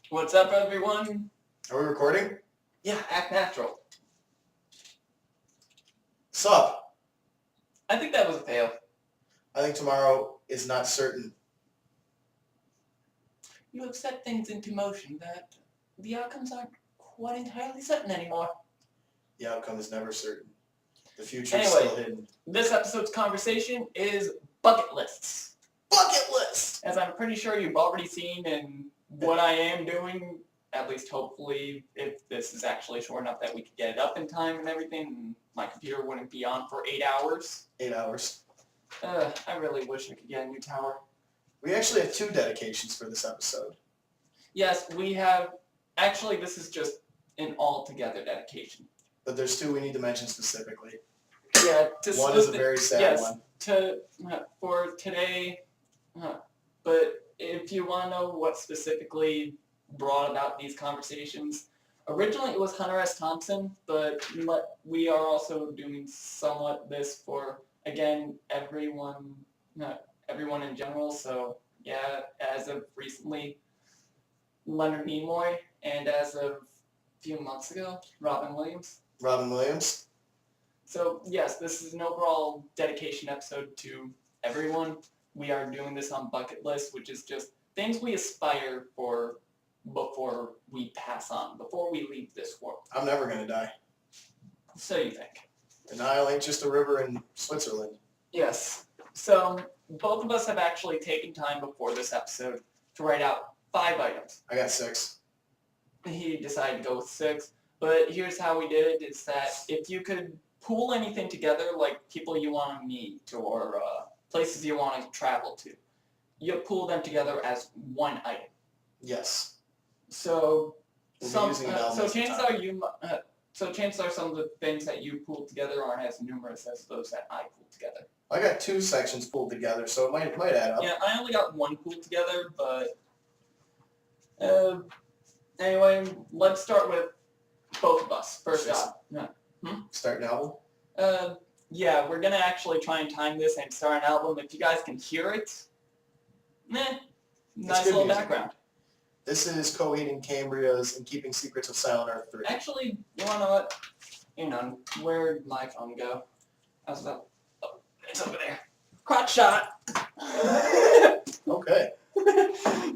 What's up, everyone? Are we recording? Yeah, act natural. Sup? I think that was a fail. I think tomorrow is not certain. You have set things into motion that the outcomes aren't quite entirely certain anymore. The outcome is never certain. The future Anyway. is still hidden. This episode's conversation is bucket lists. Bucket list! As I'm pretty sure you've already seen in what I am doing, at least hopefully, if this is actually short enough that we could get it up in time and everything, my computer wouldn't be on for 8 hours. 8 hours. I really wish I could get a new tower. We actually have 2 dedications for this episode. Yes, we have. Actually, this is just an all-together dedication. But there's 2 we need to mention specifically. Yeah, One is a very sad one. For today, but if you want to know what specifically brought about these conversations, originally it was Hunter S. Thompson, but we are also doing somewhat this for, again, everyone in general. So yeah, as of recently, Leonard Nimoy, and as of a few months ago, Robin Williams. Robin Williams. So yes, this is an overall dedication episode to everyone. We are doing this on Bucket List, which is just things we aspire for before we pass on, before we leave this world. I'm never going to die. So you think. The Nile ain't just a river in Switzerland. Yes. So both of us have actually taken time before this episode to write out 5 items. I got 6. He decided to go with 6. But here's how we did it, is that if you could pool anything together, like people you want to meet or places you want to travel to, you pool them together as one item. Yes. So We'll chances are some of the things that you pooled together aren't as numerous as those that I pooled together. I got 2 sections pulled together, so it might add up. Yeah, I only got 1 pooled together, but anyway, let's start with both of us. First up. Start an album? Yeah, we're gonna actually try and time this and start an album. If you guys can hear it, nice little music. background. This is Coheed and Cambria's In Keeping Secrets of Silent Earth 3. Actually, you wanna know what? Where'd my phone go? I was about, it's over there. Crotch shot! Okay.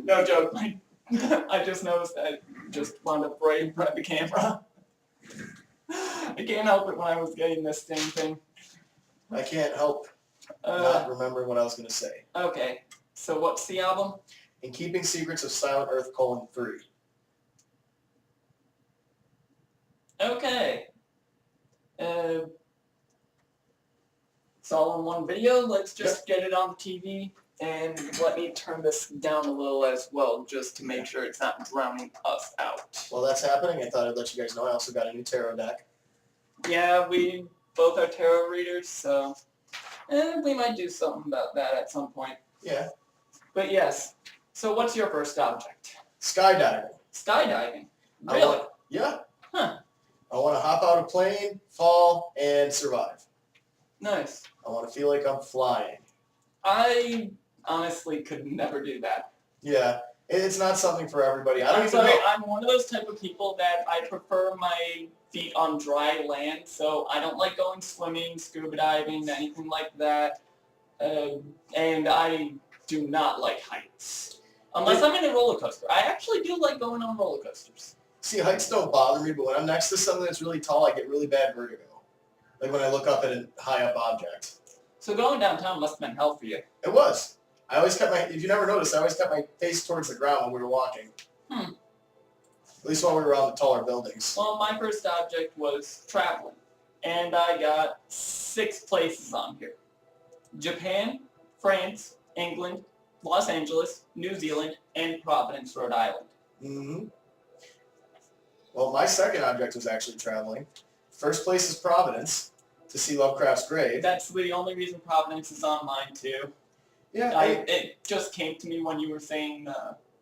No joke, I just noticed that I just wound up right in front of the camera. I can't help it when I was getting this same thing. I can't help not remembering what I was going to say. Okay, so what's the album? In Keeping Secrets of Silent Earth, 3. Okay. It's all in one video. Let's just get it on the TV. And let me turn this down a little as well, just to make sure it's not drowning us out. While that's happening, I thought I'd let you guys know I also got a new tarot deck. Yeah, we both are tarot readers, so we might do something about that at some point. Yeah. But yes, so what's your first object? Skydiving. Skydiving? Really? Yeah. Huh. I want to hop out a plane, fall, and survive. Nice. I want to feel like I'm flying. I honestly could never do that. Yeah. It's not something for everybody. I don't even sorry, know. I'm one of those type of people that I prefer my feet on dry land, so I don't like going swimming, scuba diving, anything like that. And I do not like heights. Unless I'm in a roller coaster. I actually do like going on roller coasters. See, heights don't bother me, but when I'm next to something that's really tall, I get really bad vertigo. Like when I look up at a high-up object. So going downtown must have been hell for you. It was. I always kept if you never noticed, I always kept my face towards the ground when we were walking. At least when we were on the taller buildings. Well, my first object was traveling. And I got 6 places on here. Japan, France, England, Los Angeles, New Zealand, and Providence, Rhode Island. Mm-hmm. Well, my second object was actually traveling. First place is Providence, to see Lovecraft's grave. That's the only reason Providence is on mine, too. Yeah, it just came to me when you were saying,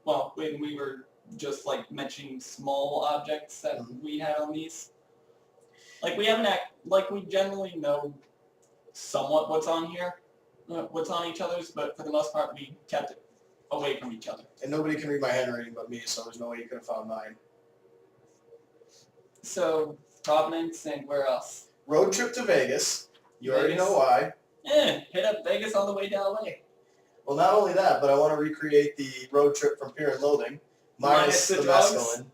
when we were just, mentioning small objects that we had on these. We generally know somewhat what's on here, what's on each other's, but for the most part, we kept it away from each other. And nobody can read my handwriting but me, so there's no way you could have found mine. So, Providence and where else? Road trip to Vegas. You already Vegas. know why. Hit up Vegas on the way to LA. Well, not only that, but I want to recreate the road trip from Fear and Loathing. Minus the the drugs? mescaline.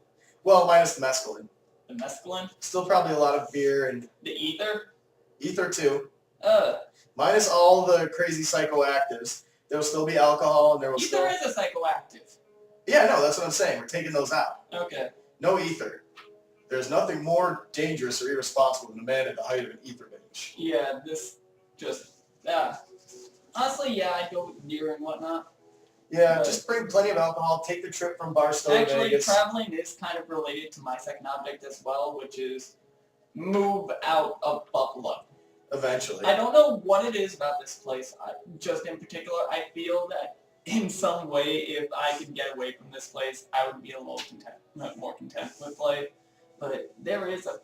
Well, minus the mescaline. The mescaline, Still probably a lot of beer and the ether. ether too. Uh, Minus all the crazy psychoactives. There will still be alcohol and there will ether still... is a psychoactive. Yeah, no, that's what I'm saying. We're taking those out. Okay. No ether. There's nothing more dangerous or irresponsible than a man at the height of an ether binge. Yeah, this just, honestly, yeah, I'd go with beer and whatnot. Yeah, But- just bring plenty of alcohol. Take the trip from Barstow to Actually, Vegas. traveling is kind of related to my second object as well, which is move out of Buffalo. Eventually. I don't know what it is about this place. Just in particular, I feel that in some way, if I could get away from this place, I would be a little more content with life. But there is a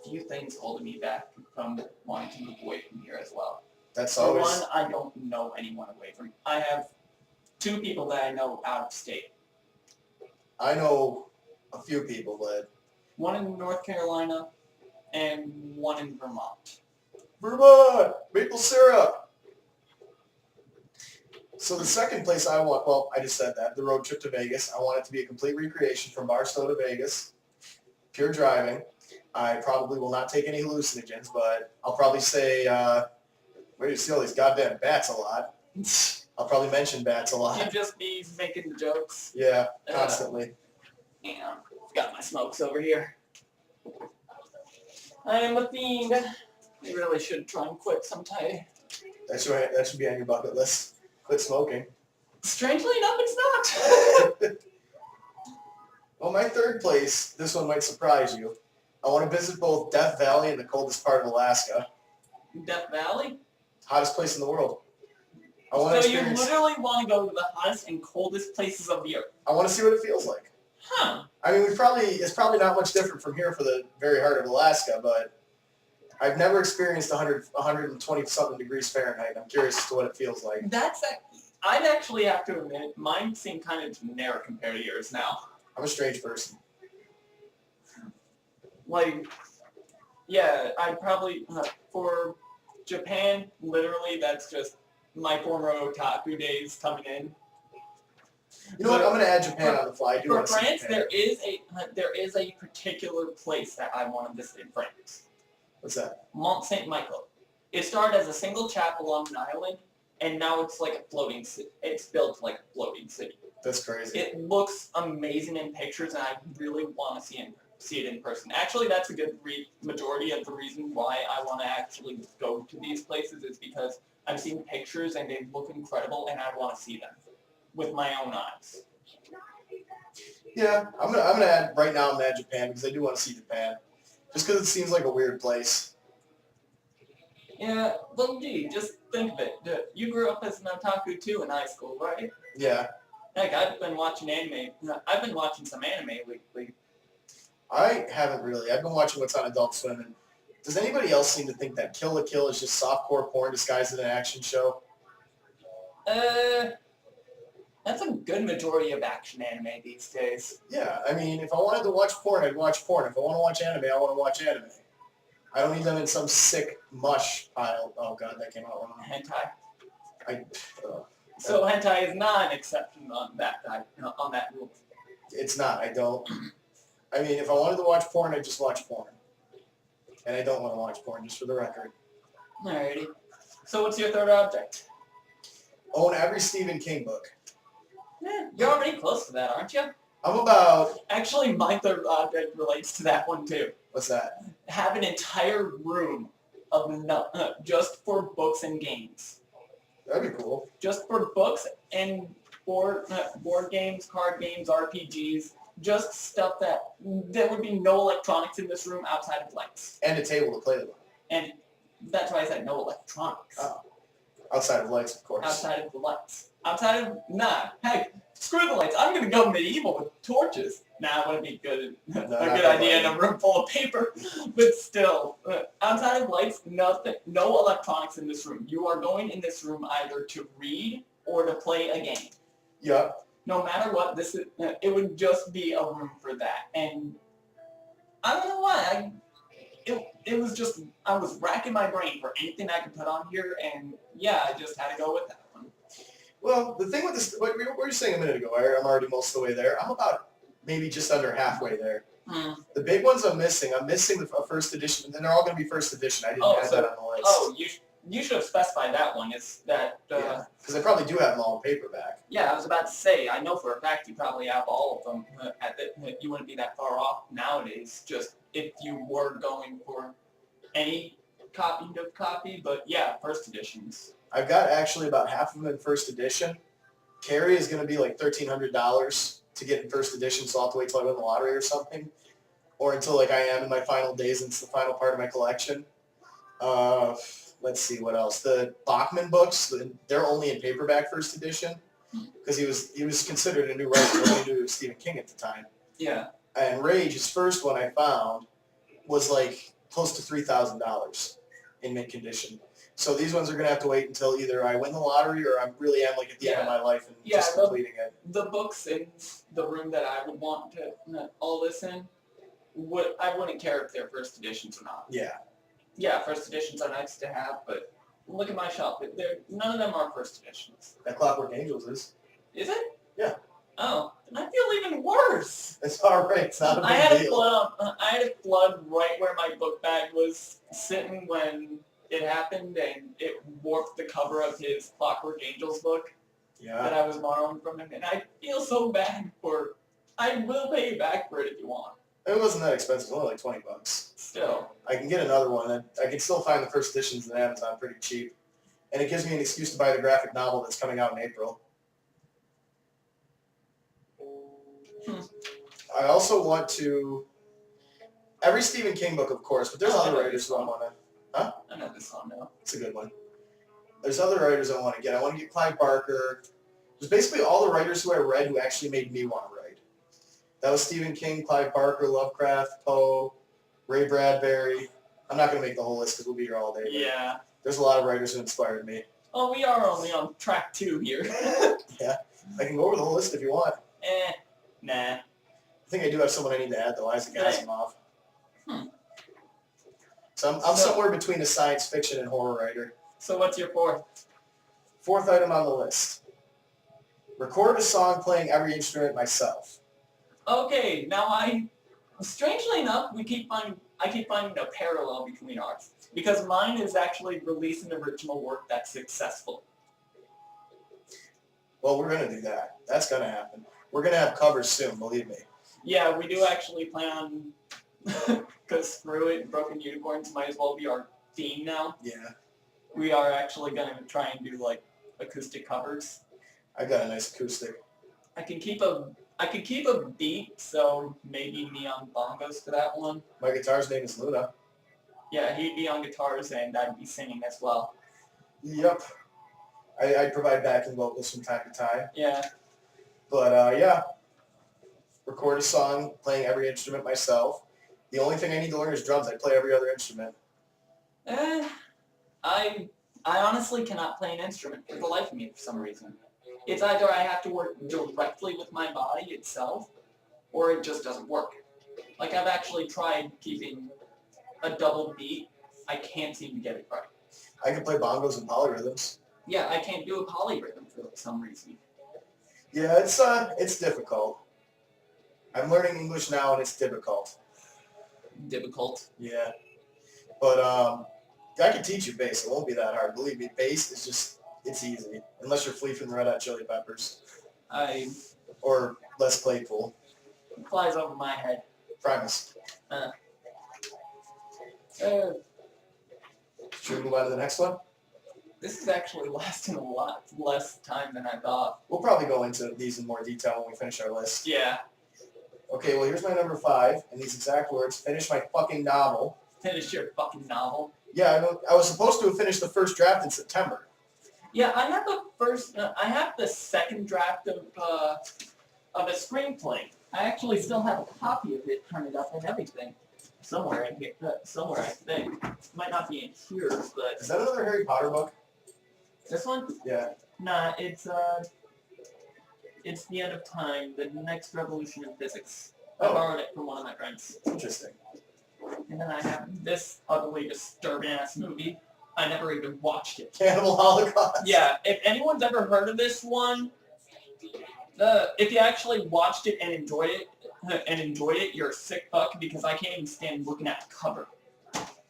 few things holding me back from wanting to move away from here as well. That's For always... one, I don't know anyone away from. I have 2 people that I know out of state. I know a few people, but... One in North Carolina, and one in Vermont. Vermont! Maple syrup! So the second place I want, well, I just said that, the road trip to Vegas. I want it to be a complete recreation from Barstow to Vegas. Pure driving. I probably will not take any hallucinogens, but I'll probably say, where do you see all these goddamn bats a lot? I'll probably mention bats a You'd lot. just be making the jokes. Yeah, constantly. And got my smokes over here. I am a fiend. I really should try and quit sometime. That should be on your bucket list. Quit smoking. Strangely enough, it's not. Well, my third place, this one might surprise you. I want to visit both Death Valley and the coldest part of Alaska. Death Valley? Hottest place in the world. I want to So you experience... literally want to go to the hottest and coldest places of the earth. I want to see what it feels like. Huh. I mean, it's probably not much different from here for the very heart of Alaska, but I've never experienced 120-something degrees Fahrenheit. I'm curious as to what it feels like. I'd actually have to admit, mine seem kind of generic compared to yours now. I'm a strange person. Like, yeah, I'd probably, for Japan, literally, that's just my former otaku days coming in. You know what? I'm going to add Japan on the fly. I do For want to see France, Japan. there is a particular place that I want to visit in France. What's that? Mont Saint Michel. It started as a single chapel on an island, and now it's like a floating city. It's built like a floating city. That's crazy. It looks amazing in pictures, and I really want to see it in person. Actually, that's a good majority of the reason why I want to actually go to these places is because I've seen pictures and they look incredible, and I want to see them with my own eyes. Yeah, I'm gonna add right now. I'm gonna add Japan because I do want to see Japan, just because it seems like a weird place. Yeah, well, gee, just think of it. You grew up as an otaku too in high school, right? Yeah, Heck, I've been watching anime. I've been watching some anime lately. I haven't really. I've been watching what's on Adult Swim. And does anybody else seem to think that Kill la Kill is just softcore porn disguised as an action show? That's a good majority of action anime these days. Yeah, I mean, if I wanted to watch porn, I'd watch porn. If I want to watch anime, I want to watch anime. I don't need them in some sick mush pile. Oh god, that came out wrong. Hentai. So hentai is not an exception on that rule. It's not. I don't. I mean, if I wanted to watch porn, I'd just watch porn. And I don't want to watch porn, just for the record. Alrighty. So what's your third object? Own every Stephen King book. You're already close to that, aren't you? I'm about... Actually, my third object relates to that one too. What's that? Have an entire room of just for books and games. That'd be cool. Just for books and board games, card games, RPGs, just stuff that there would be no electronics in this room outside of lights. And a table to play them on. And that's why I said no electronics. Oh. Outside of lights, of course. Outside of the lights. Outside of, heck, screw the lights. I'm going to go medieval with torches. Nah, wouldn't be good. No, A not good gonna idea in lie. a room full of paper. But still, outside of lights, nothing, no electronics in this room. You are going in this room either to read or to play a game. Yeah. No matter what, this is, it would just be a room for that. And I don't know why. It was just, I was racking my brain for anything I could put on here, and yeah, I just had to go with that one. Well, the thing with this, what we were saying a minute ago, I'm already most of the way there. I'm about maybe just under halfway there. The big ones I'm missing the first edition, and they're all going to be first edition. I didn't add that on the list. Oh, you should have specified that one. Is that? Yeah, because I probably do have them all in paperback. Yeah, I was about to say. I know for a fact you probably have all of them. You wouldn't be that far off nowadays. Just if you were going for any copy, but yeah, first editions. I've got actually about half of them in first edition. Carry is going to be like $1,300 to get in first edition, so I'll have to wait till I win the lottery or something, or until like I am in my final days and it's the final part of my collection. Let's see what else. The Bachman books, they're only in paperback first edition because he was considered a new writer. Nobody knew it was Stephen King at the time. Yeah. And Rage, his first one I found, was like close to $3,000 in mint condition. So these ones are going to have to wait until either I win the lottery or I really am like at the end of my life and just completing it. The books in the room that I would want to all this in, I wouldn't care if they're first editions or not. Yeah. Yeah, first editions are nice to have, but look at my shop. None of them are first editions. That Clockwork Angels is. Is it? Yeah. Oh, then I feel even worse. It's all right. It's not a big I had deal. I had a flood right where my book bag was sitting when it happened, and it warped the cover of his Clockwork Angels book Yeah. that I was borrowing from him, and I feel so bad for. I will pay you back for it if you want. It wasn't that expensive. It was only like $20. Still. I can get another one. I can still find the first editions on Amazon pretty cheap. And it gives me an excuse to buy the graphic novel that's coming out in April. I also want to... Every Stephen King book, of course, but there's other writers who I want to... I know this song now. It's a good one. There's other writers I want to get. I want to get Clive Barker. There's basically all the writers who I read who actually made me want to write. That was Stephen King, Clive Barker, Lovecraft, Poe, Ray Bradbury. I'm not going to make the whole list because we'll be here all day. Yeah. There's a lot of writers who inspired me. Oh, we are only on track 2 here. Yeah. I can go over the whole list if you want. Nah. I think I do have someone I need to add, though, Isaac Asimov. So I'm somewhere between a science fiction and horror writer. So what's your 4th? 4th item on the list. Record a song playing every instrument myself. Okay, now strangely enough, I keep finding a parallel between ours. Because mine is actually releasing original work that's successful. Well, we're going to do that. That's going to happen. We're going to have covers soon, believe me. Yeah, we do actually plan on, because screw it, Broken Unicorns might as well be our theme now. Yeah. We are actually going to try and do, like, acoustic covers. I got a nice acoustic. I can keep a beat, so maybe me on bongos for that one. My guitar's name is Luna. Yeah, he'd be on guitars and I'd be singing as well. Yep. I provide backing vocals from time to time. Yeah. But, yeah. Record a song playing every instrument myself. The only thing I need to learn is drums. I play every other instrument. I honestly cannot play an instrument for the life of me for some reason. It's either I have to work directly with my body itself, or it just doesn't work. Like, I've actually tried keeping a double beat. I can't seem to get it right. I can play bongos and polyrhythms. Yeah, I can't do a polyrhythm for some reason. Yeah, it's difficult. I'm learning English now and it's difficult. Difficult. Yeah. But I can teach you bass. It won't be that hard. Believe me, bass is just, it's easy. Unless you're Flea from the Red Hot Chili Peppers. Or Les Claypool. It flies over my head. Primus. Should we move on to the next one? This is actually lasting a lot less time than I thought. We'll probably go into these in more detail when we finish our list. Yeah. Okay, well, here's my number 5, in these exact words. Finish my fucking novel. Finish your fucking novel. Yeah, I was supposed to have finished the first draft in September. Yeah, I have the second draft of a screenplay. I actually still have a copy of it printed up and everything. Somewhere in here. Somewhere, I think. Might not be in here, but Is that another Harry Potter book? this one? Yeah. Nah, it's the end of time, the next revolution in physics. I Oh. borrowed it from one of my friends. Interesting. And then I have this utterly disturbing ass movie. I never even watched it. Cannibal Holocaust. Yeah, if anyone's ever heard of this one, if you actually watched it and enjoyed it, you're a sick fuck because I can't even stand looking at the cover.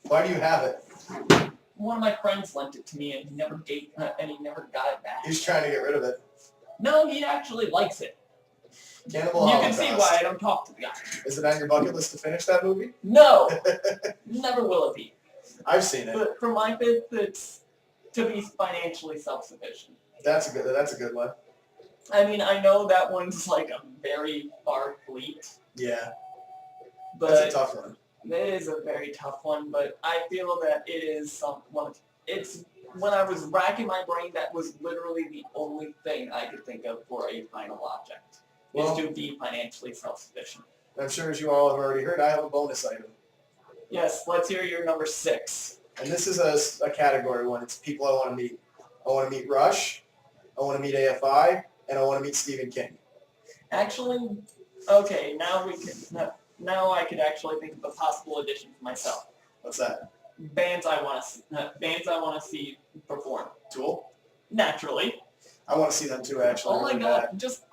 Why do you have it? One of my friends lent it to me and he never got it back. He's trying to get rid of it. No, he actually likes it. Cannibal You Holocaust. can see why I don't talk to the guy. Is it on your bucket list to finish that movie? No, never will it be. I've seen it. But for my fifth, it's to be financially self-sufficient. That's a good one. I mean, I know that one's like a very far leap, Yeah. but That's a tough one. it is a very tough one. But I feel that it is it's when I was racking my brain, that was literally the only thing I could think of for a final object Well- is to be financially self-sufficient. I'm sure as you all have already heard, I have a bonus item. Yes, let's hear your number 6. And this is a category one. It's people I want to meet. I want to meet Rush. I want to meet AFI. And I want to meet Stephen King. Actually, okay, now I could actually think of a possible addition for myself. What's that? Bands I want to see perform. Tool? Naturally. I want to see them too, actually. Oh my really god, bad. just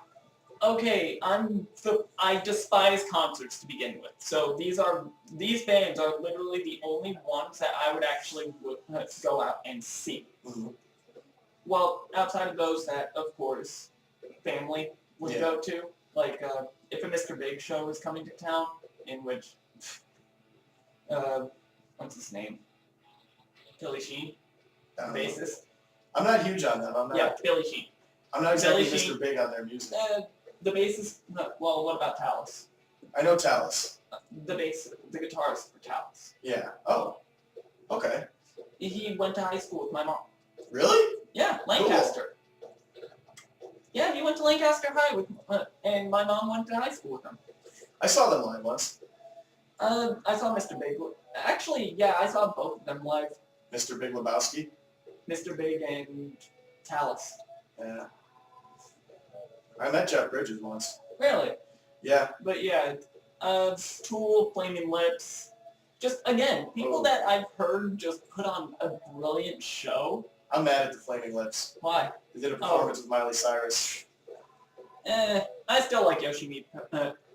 okay. I despise concerts to begin with. So these bands are literally the only ones that I would actually go out and see. Mhm. Well, outside of those that, of course, family would Yeah. go to. Like if a Mr. Big show is coming to town, in which what's his name? Billy Sheen, bassist. I'm not huge on them. Yeah, Billy Sheen. I'm not exactly Billy Sheen. Mr. Big on their music. The bassist. Well, what about Talus? I know Talus. The guitarist for Talus. Yeah. Oh. Okay. He went to high school with my mom. Really? Yeah, Lancaster. Yeah, he went to Lancaster High with, and my mom went to high school with him. I saw them live once. I saw Mr. Big. Actually, yeah, I saw both of them live. Mr. Big Lebowski. Mr. Big and Talus. Yeah. I met Jeff Bridges once. Really? Yeah. But yeah, Tool, Flaming Lips. Just, again, people that I've heard just put on a brilliant show. I'm mad at the Flaming Lips. Why? They did a performance with Miley Cyrus. I still like Yoshimi.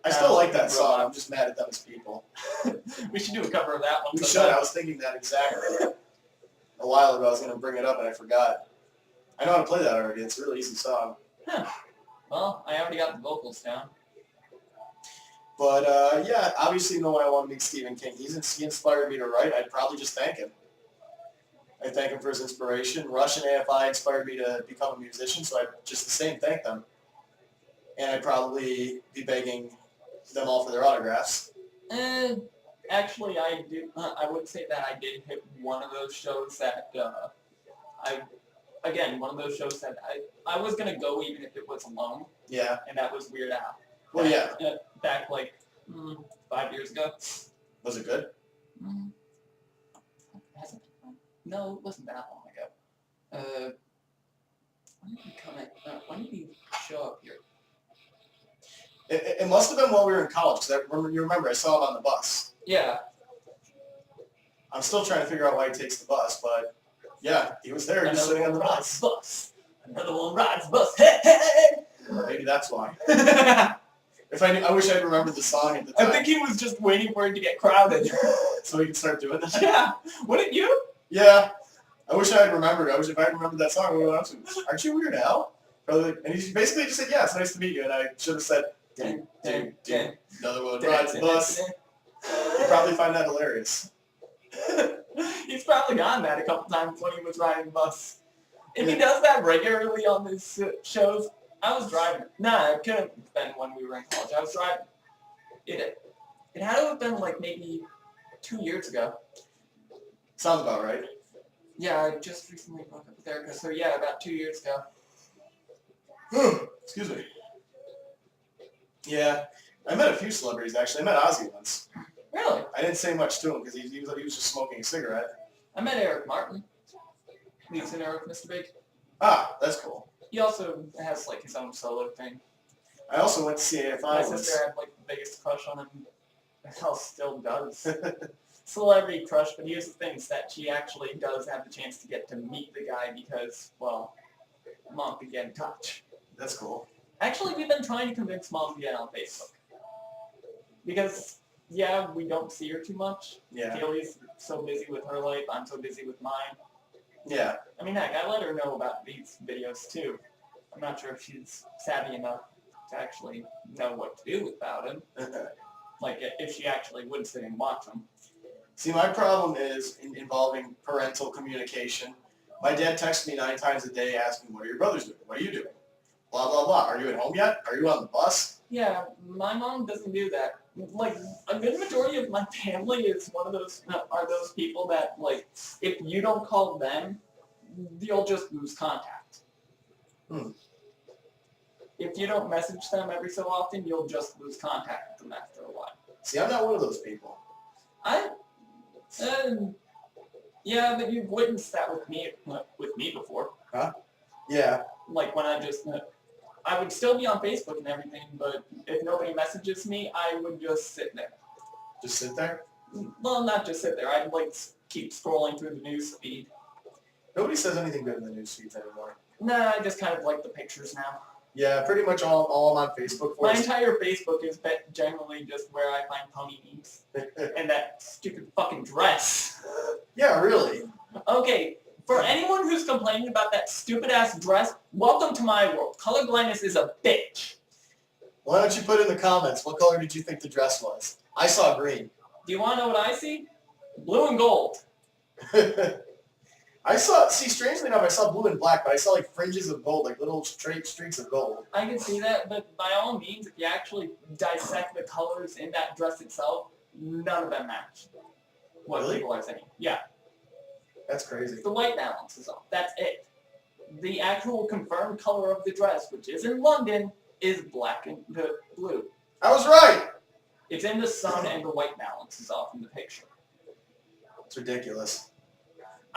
I still like that song. I'm just mad at them as people. We should do a cover of that one. We should. sometime. I was thinking that exactly. A while ago, I was going to bring it up and I forgot. I know how to play that already. It's a really easy song. Well, I already got the vocals down. But yeah, obviously, you know why I want to meet Stephen King. He inspired me to write. I'd probably just thank him. I thank him for his inspiration. Rush and AFI inspired me to become a musician, so I'd just the same thank them. And I'd probably be begging them all for their autographs. Actually, I do. I would say that I did hit one of those shows that one of those shows that I was gonna go even if it was alone, Yeah. and that was Weird Al. Well, yeah. Back like 5 years ago. Was it good? Has it been? No, it wasn't that long ago. When did he come in? When did he show up here? It must have been while we were in college, because you remember I saw him on the bus. Yeah. I'm still trying to figure out why he takes the bus, but yeah, he was there just sitting on the bus. Another one rides bus. Hey, hey! Maybe that's why. If I knew, I wish I'd remembered the song at the I time, think he was just waiting for it to get crowded. so we could start doing that. Yeah. Wouldn't you? Yeah, I wish I had remembered. I wish if I had remembered that song, I would have asked him, "Aren't you Weird Al?" Probably, and he basically just said, "Yeah, it's nice to meet you." And I should have said, "Ding, ding, ding." Another one rides the bus. You'd probably find that hilarious. He's probably gotten that a couple times when he was riding the bus. If he does that regularly on his shows, I was driving. Nah, it couldn't have been when we were in college. I was driving. It had to have been like maybe 2 years ago. Sounds about right. Yeah, I just recently broke up with Erica, so yeah, about 2 years ago. Excuse me. Yeah, I met a few celebrities actually. I met Ozzy once. Really? I didn't say much to him because he was just smoking a cigarette. I met Eric Martin. Lead singer of Mr. Big. Ah, that's cool. He also has like his own solo thing. I also went to see AFI My once. sister had like the biggest crush on him. Hell, still does. Celebrity crush, but here's the thing, is that she actually does have the chance to get to meet the guy because, well, Mom could get in touch. That's cool. Actually, we've been trying to convince Mom to get on Facebook. Because, yeah, we don't see her too much. Yeah. Kaylee's so busy with her life, I'm so busy with mine. Yeah. I mean, heck, I let her know about these videos too. I'm not sure if she's savvy enough to actually know what to do about them. Like, if she actually would sit and watch them. See, my problem is involving parental communication. My dad texts me 9 times a day asking, what are your brothers doing? What are you doing? Blah, blah, blah. Are you at home yet? Are you on the bus? Yeah, my mom doesn't do that. Like, a good majority of my family is one of those, are those people that, like, if you don't call them, you'll just lose contact. If you don't message them every so often, you'll just lose contact with them after a while. See, I'm not one of those people. Yeah, but you've witnessed that with me before. Huh? Yeah. Like when I would still be on Facebook and everything, but if nobody messages me, I would just sit there. Just sit there? Well, not just sit there. I'd like keep scrolling through the news feed. Nobody says anything good in the news feeds anymore. Nah, I just kind of like the pictures now. Yeah, pretty much all I'm on Facebook for. My entire Facebook is generally just where I find pony memes. And that stupid fucking dress. Yeah, really. Okay, for anyone who's complaining about that stupid ass dress, welcome to my world. Color blindness is a bitch. Why don't you put in the comments, what color did you think the dress was? I saw green. Do you want to know what I see? Blue and gold. Strangely enough, I saw blue and black, but I saw like fringes of gold, like little straight streaks of gold. I can see that, but by all means, if you actually dissect the colors in that dress itself, none of them match what Really? people are saying. Yeah. That's crazy. The white balance is off. That's it. The actual confirmed color of the dress, which is in London, is black and blue. I was right! It's in the sun and the white balance is off in the picture. It's ridiculous.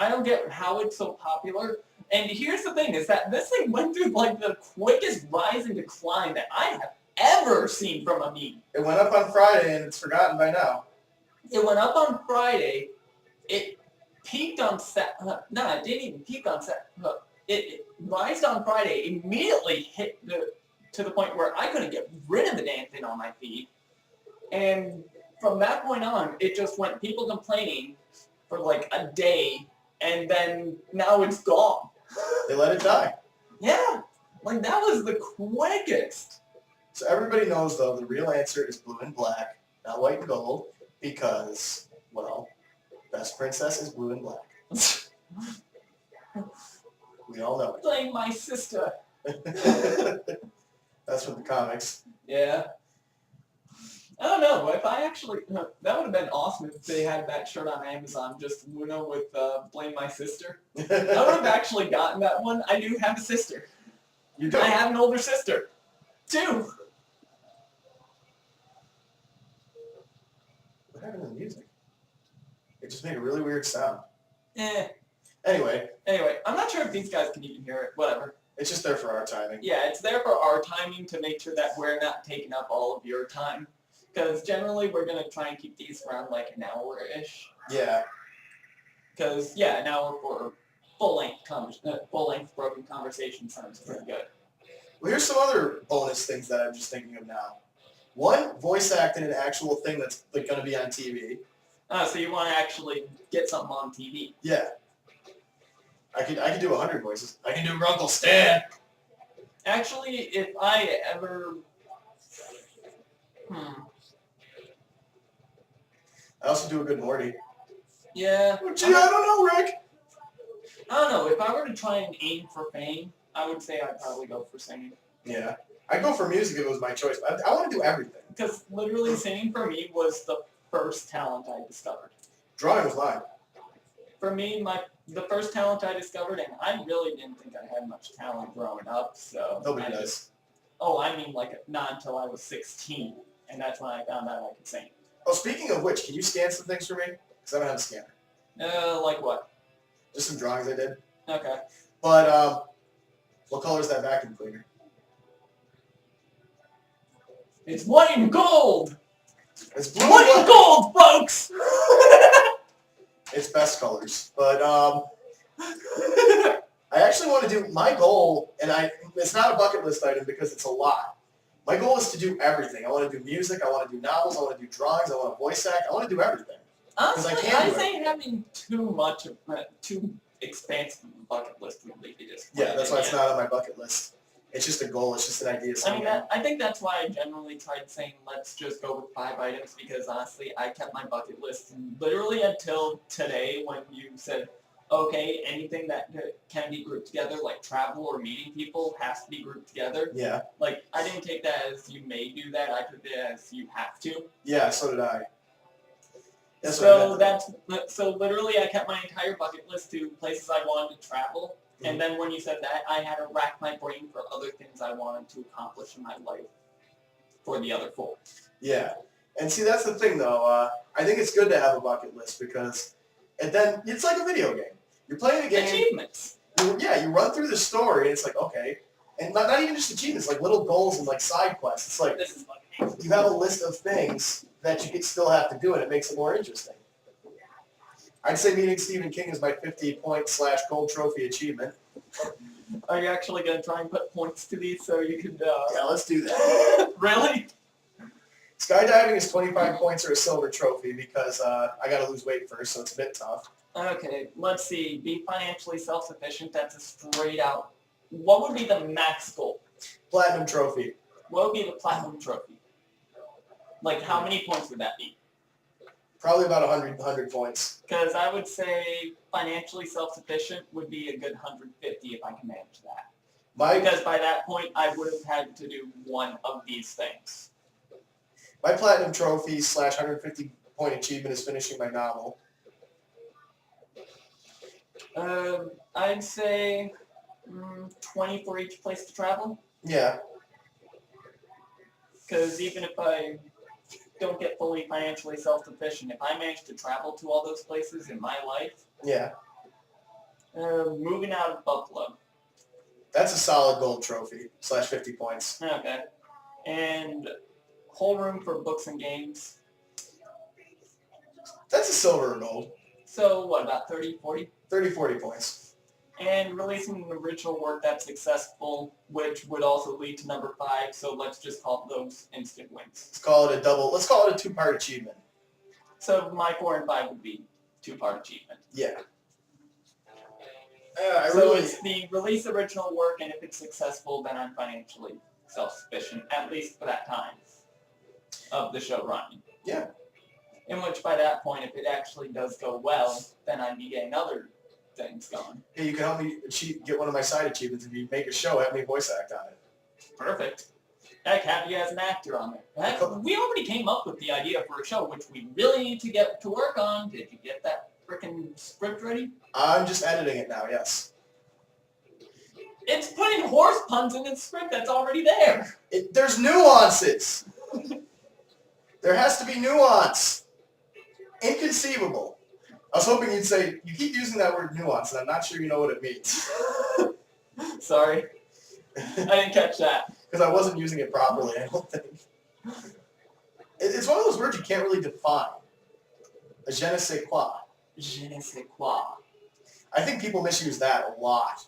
I don't get how it's so popular. And here's the thing, is that this thing went through like the quickest rise and decline that I have ever seen from a meme. It went up on Friday and it's forgotten by now. It went up on Friday. It peaked on no, it didn't even peak on it rised on Friday, immediately hit to the point where I couldn't get rid of the damn thing on my feed. And from that point on, it just went people complaining for like a day, and then now it's gone. They let it die. Yeah, like that was the quickest. So everybody knows, though, the real answer is blue and black, not white and gold, because, well, best princess is blue and black. We all know Playing my sister. it. That's from the comics. Yeah. I don't know, if I actually, that would have been awesome if they had that shirt on Amazon, just Luna with Blame My Sister. I would have actually gotten that one. I do have a sister. You do? I have an older sister. 2. What happened to the music? It just made a really weird sound. Anyway, Anyway, I'm not sure if these guys can even hear it. Whatever. it's just there for our timing. Yeah, it's there for our timing to make sure that we're not taking up all of your time. Because generally we're going to try and keep these around like an hour-ish. Yeah. Because, yeah, an hour for full-length broken conversation sounds pretty good. Well, here's some other bonus things that I'm just thinking of now. One, voice acting an actual thing that's like going to be on TV. So you want to actually get something on TV. Yeah. I could do 100 voices. I can do Uncle Stan. Actually, if I ever... I also do a good Morty. Yeah. Gee, I don't know, Rick. I don't know. If I were to try and aim for fame, I would say I'd probably go for singing. Yeah. I'd go for music if it was my choice. But I want to do everything. Because literally singing for me was the first talent I discovered. Drawing was mine. For me, the first talent I discovered, and I really didn't think I had much talent growing up, so... Nobody does. Oh, I mean, like, not until I was 16. and that's when I found out I could sing. Oh, speaking of which, can you scan some things for me? Because I don't have a scanner. Like what? Just some drawings I did. Okay. But what color is that vacuum cleaner? It's white and gold! It's blue. White and gold, folks! It's best colors. But I actually want to do my goal, and it's not a bucket list item because it's a lot. My goal is to do everything. I want to do music. I want to do novels. I want to do drawings. I want to voice act. I want to do everything. Honestly, can I do say having too expansive a bucket list would leave you disappointed. Yeah, that's why it's not on my bucket list. It's just a goal. It's just an idea. I mean, I think that's why I generally tried saying let's just go with 5 items because honestly, I kept my bucket list literally until today when you said, okay, anything that can be grouped together, like travel or meeting people, has to be grouped together. Yeah. Like, I didn't take that as you may do that. I took it as you have to. Yeah, so did I. That's what I meant. So literally, I kept my entire bucket list to places I wanted to travel. Mhm. And then when you said that, I had to rack my brain for other things I wanted to accomplish in my life for the other 4. Yeah. And see, that's the thing, though. I think it's good to have a bucket list because then it's like a video game. You're playing a game. Achievements. You run through the story, and it's like, okay. And not even just achievements, like little goals and like side quests. It's like This is fucking you have a list of things that you still have to do, and it makes it more interesting. I'd say meeting Stephen King is my 50-point/gold trophy achievement. Are you actually going to try and put points to these so you could... Yeah, let's do that. Really? Skydiving is 25 points or a silver trophy because I got to lose weight first, so it's a bit tough. Okay, let's see. Be financially self-sufficient. That's a straight out... What would be the max goal? Platinum trophy. What would be the platinum trophy? Like, how many points would that be? Probably about 100 points. Because I would say financially self-sufficient would be a good 150 if I can manage that. Because by that point, I would have had to do one of these things. My platinum trophy/150-point achievement is finishing my novel. I'd say 20 for each place to travel. Yeah. Because even if I don't get fully financially self-sufficient, if I manage to travel to all those places in my life, Yeah. moving out of Buffalo. That's a solid gold trophy/50 points. Okay. And whole room for books and games. That's a silver or gold. So what, about 30, 40? 30-40 points. And releasing an original work that's successful, which would also lead to number 5, so let's just call those instant wins. Let's call it a 2-part achievement. So my 4 and 5 would be 2-part achievement. Yeah. It's the release original work, and if it's successful, then I'm financially self-sufficient, at least for that time of the show running. Yeah. In which, by that point, if it actually does go well, then I'd be getting other things going. Hey, you can help me get one of my side achievements. If you make a show, have me voice act on it. Perfect. Heck, have you as an actor on there. Heck, we already came up with the idea for a show, which we really need to get to work on. Did you get that frickin' script ready? I'm just editing it now, yes. It's putting horse puns in its script that's already there. There's nuances. There has to be nuance. Inconceivable. I was hoping you'd say, you keep using that word nuance, and I'm not sure you know what it means. Sorry. I didn't catch that. Because I wasn't using it properly, I don't think. It's one of those words you can't really define. A je ne sais quoi. Je ne sais quoi. I think people misuse that a lot.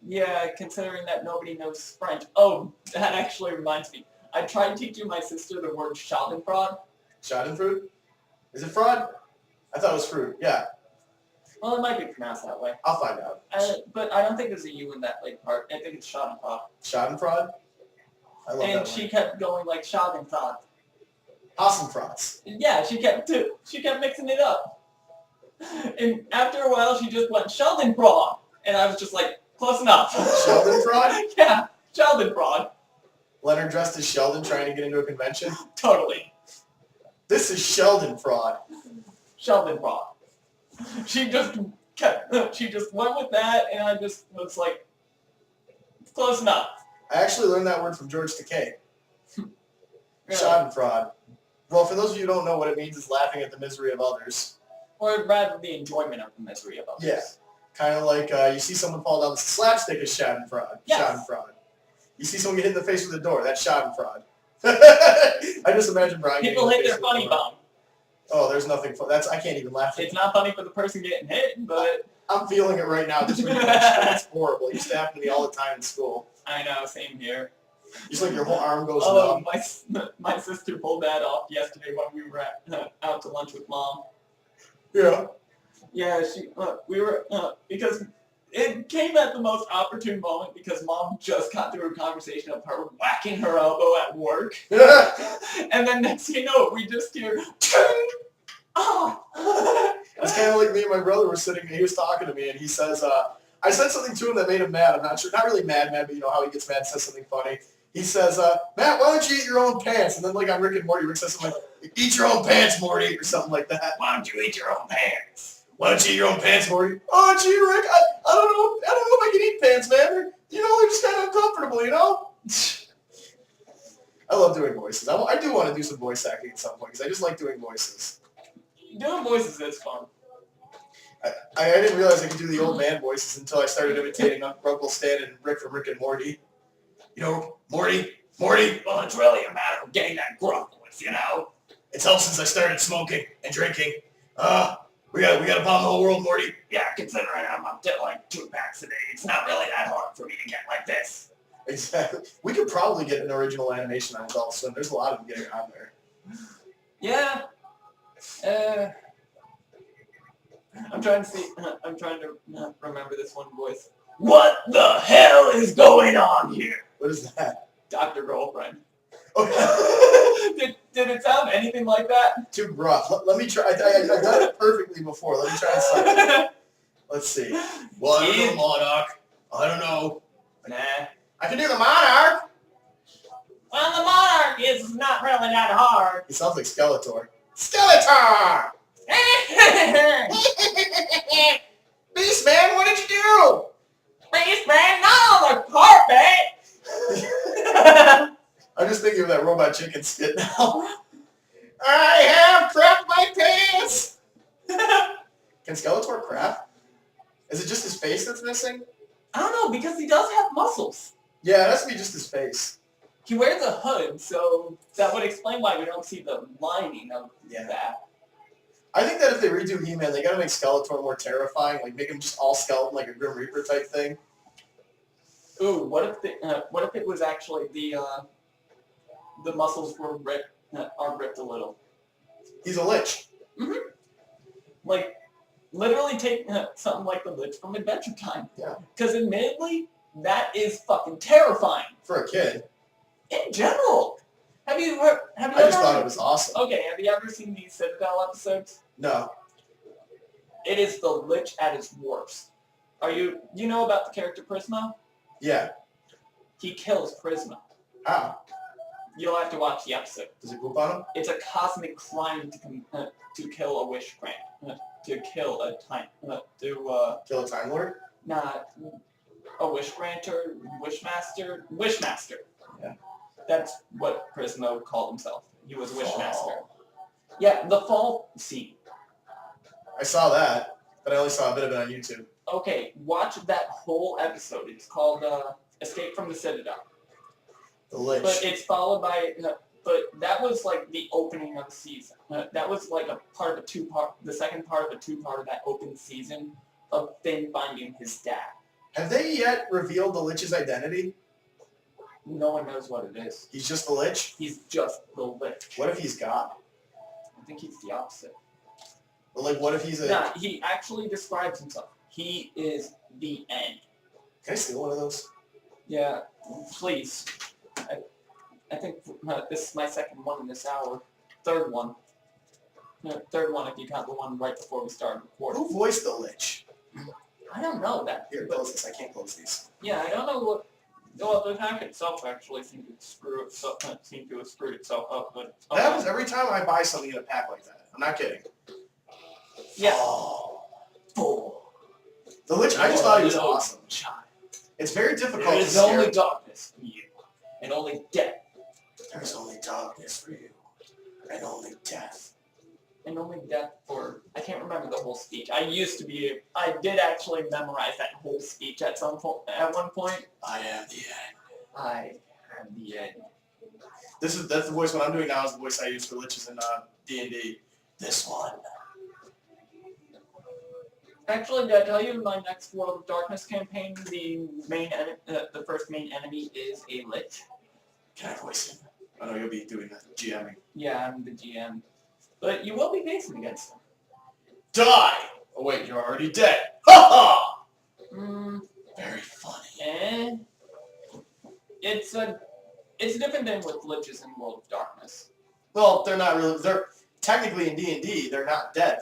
Yeah, considering that nobody knows French. Oh, that actually reminds me. I tried teaching my sister the word schadenfreude. Schadenfreude? Is it fraud? I thought it was fruit. Yeah. Well, it might be pronounced that way. I'll find out. But I don't think there's a U in that like part. I think it's schadenfreude. Schadenfreude? I love And that she word. kept going like schadenfreude. Hassenfratz. Yeah, she kept mixing it up. And after a while, she just went Schadenfreude. And I was just like, close enough. Schadenfreude? Yeah, Schadenfreude. Leonard dressed as Sheldon trying to get into a convention. Totally. This is Sheldon fraud. Schadenfreude. She just went with that, and I just was like, it's close enough. I actually learned that word from George Takei. Really? Schadenfreude. Well, for those of you who don't know what it means, is laughing at the misery of others. Or rather, the enjoyment of the misery of others. Yeah. Kind of like you see someone fall down, the slapstick is Schadenfreude. Yes. Schadenfreude. You see someone get hit in the face with a door, that's Schadenfreude. I just imagine Brian People getting hit hit in the their face with a funny door. bone. Oh, there's nothing fun. I can't even laugh at It's not funny for the person getting hit, but I'm feeling it right now. Just when you mention it, it's horrible. It used to happen to me all the time in school. I know, same here. Just like your whole arm goes Oh, numb. my sister pulled that off yesterday when we were out to lunch with Mom. Yeah. Yeah, we were, because it came at the most opportune moment because Mom just got through a conversation of her whacking her elbow at work. And then next thing you know, we just hear, oh. It's kind of like me and my brother were sitting, and he was talking to me, and he says, I said something to him that made him mad. I'm not sure, not really mad, but you know how he gets mad and says something funny. He says, Matt, why don't you eat your own pants? And then like on Rick and Morty, Rick says something like, eat your own pants, Morty, or something like that. Why don't you eat your own pants? Why don't you eat your own pants, Morty? Oh, gee, Rick, I don't know if I can eat pants, man. They're just kind of uncomfortable, you know? I love doing voices. I do want to do some voice acting at some point, because I just like doing voices. Doing voices is fun. I didn't realize I could do the old man voices until I started imitating Uncle Stan and Rick from Rick and Morty. You know, Morty. Well, it's really a matter of getting that gruff voice, you know? It's helped since I started smoking and drinking. We gotta bomb the whole world, Morty. Yeah, considering I'm up to like 2 packs a day, it's not really that hard for me to get like this. Exactly. We could probably get an original animation on Adult Swim. There's a lot of them getting on there. Yeah. I'm trying to remember this one voice. What the hell is going on here? What is that? Dr. Girlfriend. Okay. Did it sound anything like that? Too rough. Let me try. I've done it perfectly before. Let me try and suck it. Let's see. Well, I don't know, Monarch. I don't know. Nah. I can do the Monarch. Well, the Monarch is not really that hard. He sounds like Skeletor. Skeletor! Beastman, what did you do? Beastman, not on the carpet! I'm just thinking of that Robot Chicken skit now. I have crapped my pants! Can Skeletor crap? Is it just his face that's missing? I don't know, because he does have muscles. Yeah, it has to be just his face. He wears a hood, so that would explain why we don't see the lining of Yeah. that. I think that if they redo He-Man, they gotta make Skeletor more terrifying, like make him just all skeleton, like a Grim Reaper type thing. Ooh, what if it was actually the muscles were are ripped a little? He's a lich. Mm-hmm. Like, literally take something like the Lich from Adventure Time. Yeah. Because admittedly, that is fucking terrifying. For a kid. In general. Have you I just thought it was awesome. Okay, have you ever seen these Citadel episodes? No. It is the Lich at his worst. You know about the character Prisma? Yeah. He kills Prisma. How? You'll have to watch the episode. Does he poop on him? It's a cosmic crime to kill a wish grant, to kill a time, Kill a Time Lord? not a wish granter, wishmaster. Yeah. That's what Prismo called himself. He was wishmaster. Oh. Yeah, the fall scene. I saw that, but I only saw a bit of it on YouTube. Okay, watch that whole episode. It's called Escape from the Citadel. The Lich. But it's followed by, but that was like the opening of the season. That was like a part of a two-part, the second part of a two-part of that open season of Finn finding his dad. Have they yet revealed the Lich's identity? No one knows what it is. He's just the Lich? He's just the Lich. What if he's God? I think he's the opposite. But like, what if he's a... Nah, he actually describes himself. He is the end. Can I steal one of those? Yeah, please. I think this is my second one in this hour. Third one. No, third one if you count the one right before we started recording. Who voiced the Lich? I don't know that. Here, but- close this. I can't close these. Yeah, I don't know what. Well, the hack itself actually seemed to have screwed itself up, but That happens every time I buy something in a pack like that. I'm not kidding. yeah. Oh. The Lich, I just thought he was awesome. It's very difficult There to is scare. only darkness for you, and only death There's only darkness for you, and only death. And only death for, I can't remember the whole speech. I did actually memorize that whole speech at one point. I am the end. I am the end. That's the voice. What I'm doing now is the voice I use for liches in D&D. This one. Actually, did I tell you in my next World of Darkness campaign, the first main enemy is a lich? Can I voice him? Oh no, you'll be doing the GMing. Yeah, I'm the GM. But you will be facing against him. Die! Oh wait, you're already dead. Ha ha! Very funny. It's different than with liches in World of Darkness. Well, they're not really. They're technically in D&D. They're not dead.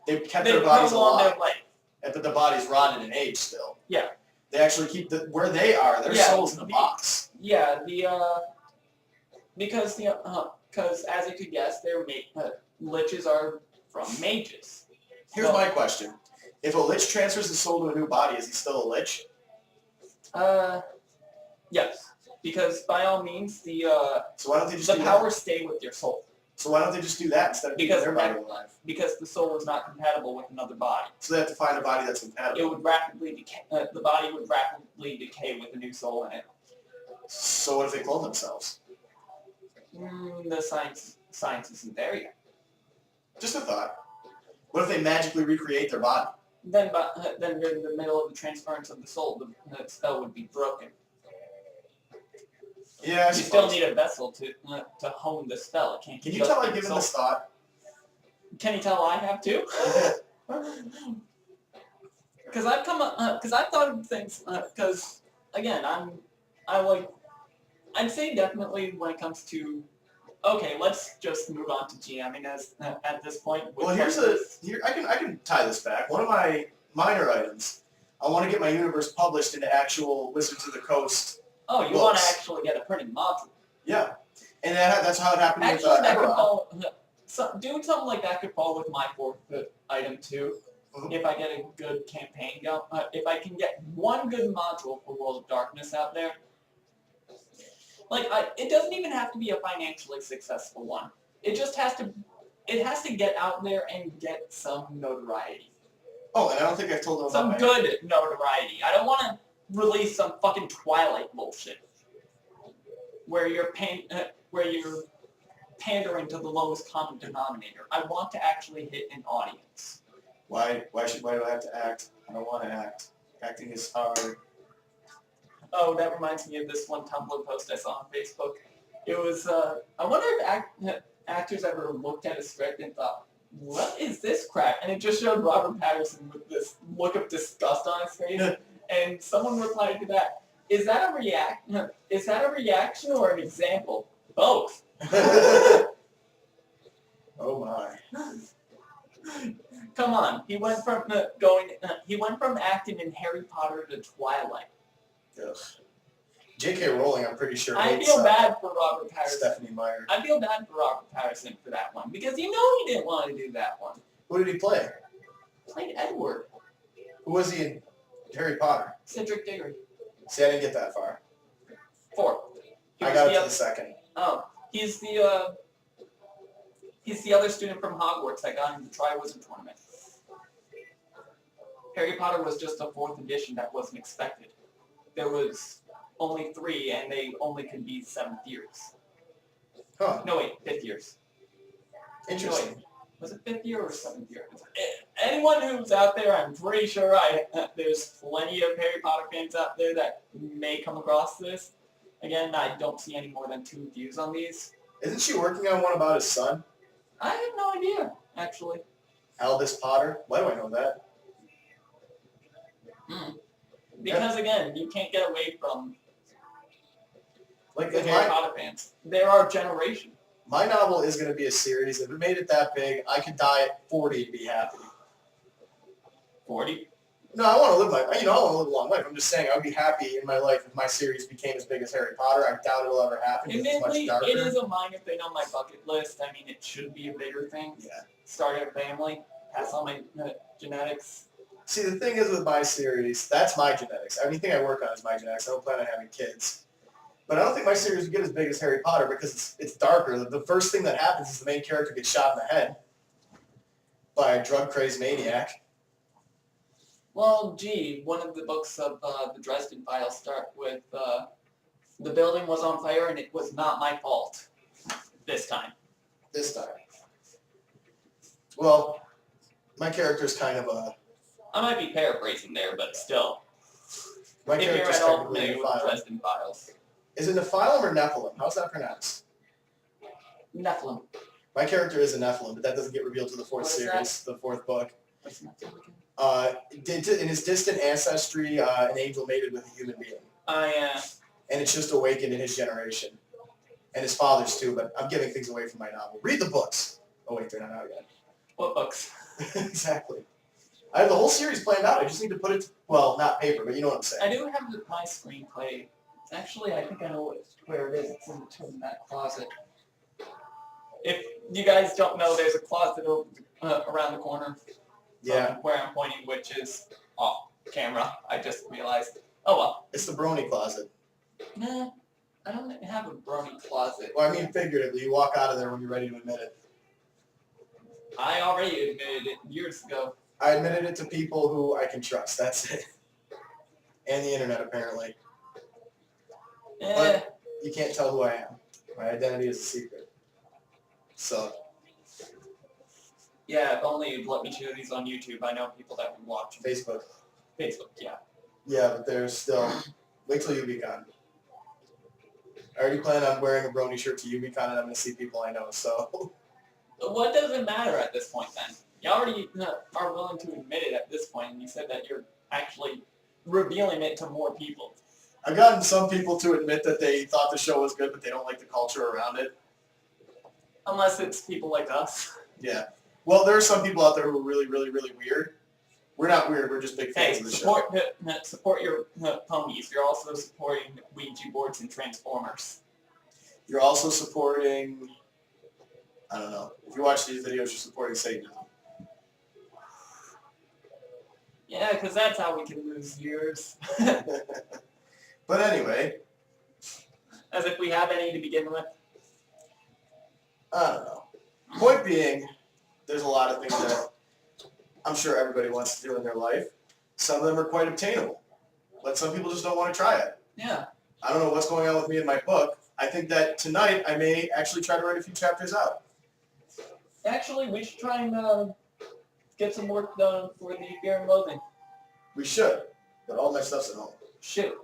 They've kept their bodies prolong alive. their life. But the body's rotted in age still. Yeah. They actually keep where they are. Their souls in a box. Yeah, because as you could guess, liches are from mages. Here's my question: if a lich transfers his soul to a new body, is he still a lich? Yes, because by all means So why don't they just the do powers stay with your soul. So why don't they just do that instead of keeping their body alive? Because the soul is not compatible with another body. So they have to find a body that's compatible. It would rapidly decay. The body would rapidly decay with a new soul in it. So what if they clone themselves? The science isn't there yet. Just a thought. What if they magically recreate their body? Then in the middle of the transference of the soul, the spell would be broken. Yeah, you still need a vessel to hone the spell. It can't. Can you tell I've given this thought? Can you tell I have too? Because I've thought of things. Because again, I'd say definitely when it comes to. Okay, let's just move on to GMing at this point. Well, I can tie this back. One of my minor items. I want to get my universe published into actual Wizards of the Coast. Oh, you want to actually get a printing module? Yeah, and that's how it happened actually, with that could fall. Doing something like that could fall with my fourth item too. Mm-hmm. If I get a good campaign going, if I can get one good module for World of Darkness out there, it doesn't even have to be a financially successful one. It just has to. It has to get out there and get some notoriety. Oh, and I don't think I've told them about some good notoriety. I don't want to release some fucking Twilight bullshit where you're pandering to the lowest common denominator. I want to actually hit an audience. Why do I have to act? I don't want to act. Acting is hard. Oh, that reminds me of this one Tumblr post I saw on Facebook. It was, I wonder if actors ever looked at a script and thought, what is this crap? And it just showed Robert Pattinson with this look of disgust on his face. And someone replied to that, is that a reaction or an example? Both. Oh my. Come on. He went from acting in Harry Potter to Twilight. Ugh. J.K. Rowling, I'm pretty sure. I feel bad for Robert Pattinson. Stephanie Meyer. I feel bad for Robert Pattinson for that one because he didn't want to do that one. Who did he play? Played Edward. Who was he in Harry Potter? Cedric Diggory. See, I didn't get that far. 4. I got it to the second. Oh, he's the other student from Hogwarts that got into the Triwizard Tournament. Harry Potter was just a 4th edition that wasn't expected. There was only 3, and they only could be 7th years. Huh. No, wait, 5th years. Interesting. No, wait, was it 5th year or 7th year? Anyone who's out there, I'm pretty sure there's plenty of Harry Potter fans out there that may come across this. Again, I don't see any more than 2 views on these. Isn't she working on one about his son? I have no idea, actually. Albus Potter? Why do I know that? Because again, you can't get away from like the Harry Potter fans. There are generations. My novel is going to be a series. If it made it that big, I could die at 40 and be happy. 40? No, I want to live I want to live a long life. I'm just saying I would be happy in my life if my series became as big as Harry Potter. I doubt it'll ever happen. Admittedly, it is a minor thing on my bucket list. I mean, it should be a bigger thing. Yeah. Start a family, pass on my genetics. See, the thing is with my series, that's my genetics. Anything I work on is my genetics. I don't plan on having kids. But I don't think my series would get as big as Harry Potter because it's darker. The first thing that happens is the main character gets shot in the head by a drug-crazed maniac. Well, gee, one of the books of the Dresden Files start with the building was on fire and it was not my fault this time. This time. Well, my character's kind of a... I might be paraphrasing there, but still. My If you're character's at all technically familiar with Nephilim. Dresden Files. Is it Nephilim or Nephilim? How's that pronounced? Nephilim. My character is a Nephilim, but that doesn't get revealed to the fourth What is series, the fourth book. What's Nephilim again? In his distant ancestry, an angel mated with a human being. And it's just awakened in his generation. And his father's too, but I'm giving things away from my novel. Read the books. Oh wait, they're not out yet. What books? Exactly. I have the whole series planned out. I just need to put it, well, not paper, but you know what I'm saying. I do have my screenplay. Actually, I think I know where it is. It's in that closet. If you guys don't know, there's a closet around the corner. Yeah. Where I'm pointing, which is off camera. I just realized. Oh well. It's the brony closet. Nah, I don't have a brony closet. Well, I mean figuratively. You walk out of there when you're ready to admit it. I already admitted it years ago. I admitted it to people who I can trust. That's it. And the internet, apparently. But you can't tell who I am. My identity is a secret. So. Yeah, if only you'd let me share these on YouTube. I know people that would watch them. Facebook. Facebook, yeah. Yeah, but there's still... Wait till UBCon. I already plan on wearing a brony shirt to UBCon and I'm going to see people I know, so... What does it matter at this point then? You already are willing to admit it at this point, and you said that you're actually revealing it to more people. I've gotten some people to admit that they thought the show was good, but they don't like the culture around it. Unless it's people like us. Yeah. Well, there are some people out there who are really, really, really weird. We're not weird. We're just big fans Hey, of the show. support your ponies. You're also supporting Ouija boards and Transformers. You're also supporting... I don't know. If you watch these videos, you're supporting Satanism. Yeah, because that's how we can lose viewers. But anyway, As if we have any to begin with. I don't know. Point being, there's a lot of things that I'm sure everybody wants to do in their life. Some of them are quite obtainable, but some people just don't want to try it. Yeah. I don't know what's going on with me in my book. I think that tonight I may actually try to write a few chapters out. Actually, we should try and get some work done for the Fear and Loathing. We should, but all my stuff's at home. Shoot.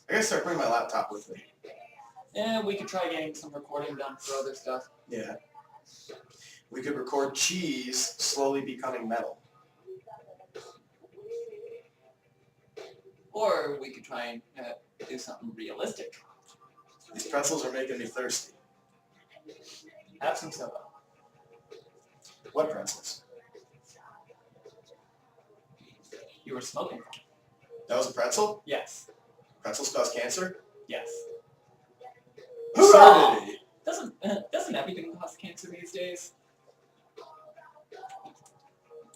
I gotta start bringing my laptop with me. Yeah, we could try getting some recording done for other stuff. Yeah. We could record cheese slowly becoming metal. Or we could try and do something realistic. These pretzels are making me thirsty. Have some soda. What pretzels? You were smoking. That was a pretzel? Yes. Pretzels cause cancer? Yes. Who started it? Doesn't everything cause cancer these days?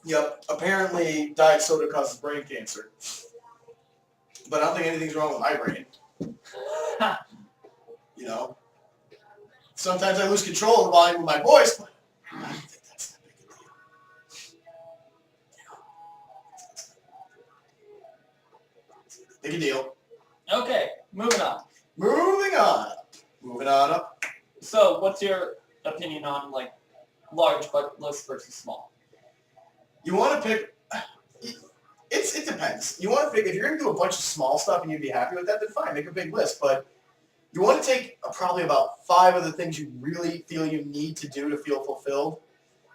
Yep. Apparently, diet soda causes brain cancer. But I don't think anything's wrong with my brain. You know? Sometimes I lose control of the volume of my voice, but I don't think that's that big a deal. Big a deal. Okay, moving on. Moving on. Moving on up. So, what's your opinion on like large bucket list versus small? You want to pick... It depends. You want to pick... If you're going to do a bunch of small stuff and you'd be happy with that, then fine, make a big list. But you want to take probably about 5 of the things you really feel you need to do to feel fulfilled.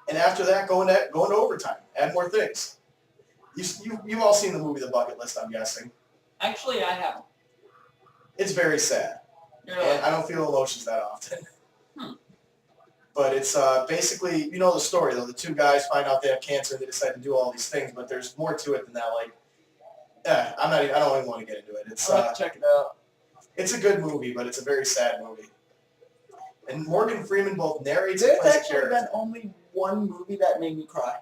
And after that, go into overtime. Add more things. You've all seen the movie The Bucket List, I'm guessing. Actually, I haven't. It's very sad. Really? And I don't feel emotions that often. Hmm. But it's basically, you know the story though. The 2 guys find out they have cancer and they decide to do all these things, but there's more to it than that. Like, I don't even want to get into it. It's I'll have to check it out. It's a good movie, but it's a very sad movie. And Morgan Freeman both narrates and There's plays a actually character. been only one movie that made me cry.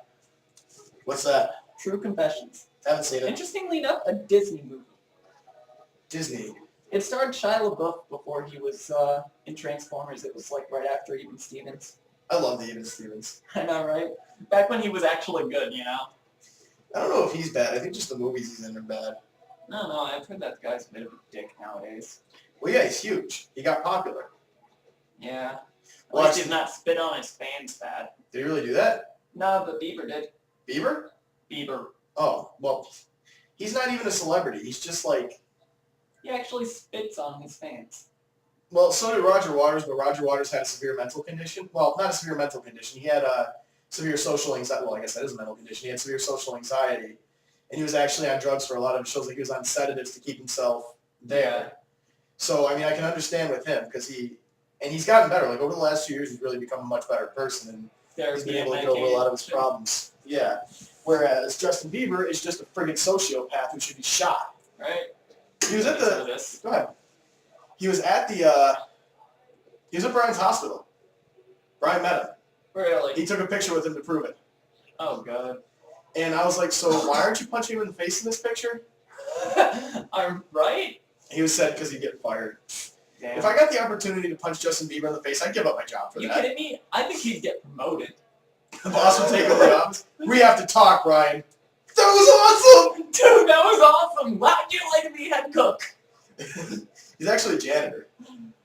What's that? True Confessions. Haven't seen it. Interestingly enough, a Disney movie. Disney. It starred Shia LaBeouf before he was in Transformers. It was like right after Even Stevens. I love the Even Stevens. I know, right? Back when he was actually good, you know? I don't know if he's bad. I think just the movies he's in are bad. No, I've heard that guy's a bit of a dick nowadays. Well, yeah, he's huge. He got popular. Yeah. At Well, least he's not spit on his fans bad. Did he really do that? No, but Bieber did. Bieber? Bieber. Oh, well, he's not even a celebrity. He's just like, He actually spits on his fans. well, so did Roger Waters, but Roger Waters had a severe mental condition. Well, not a severe mental condition. He had severe social anxiety. Well, I guess that is a mental condition. He had severe social anxiety, and he was actually on drugs for a lot of his shows. Like he was on sedatives to keep himself there. So, I mean, I can understand with him because he's gotten better. Like over the last 2 years, he's really become a much better person, and he's been able to get over a lot of his problems. Yeah. Whereas Justin Bieber is just a friggin' sociopath who should be shot. Right? He was at the. Go ahead. He was at the. He was at Brian's hospital. Brian met him. Really? He took a picture with him to prove it. Oh, God. And I was like, so why aren't you punching him in the face in this picture? I'm right? He was said because he'd get fired. Damn. If I got the opportunity to punch Justin Bieber in the face, I'd give up my job for You that. kidding me? I think he'd get promoted. The boss would take over the office. We have to talk, Brian. That was awesome! Dude, that was awesome! How'd you like to be head cook? He's actually a janitor.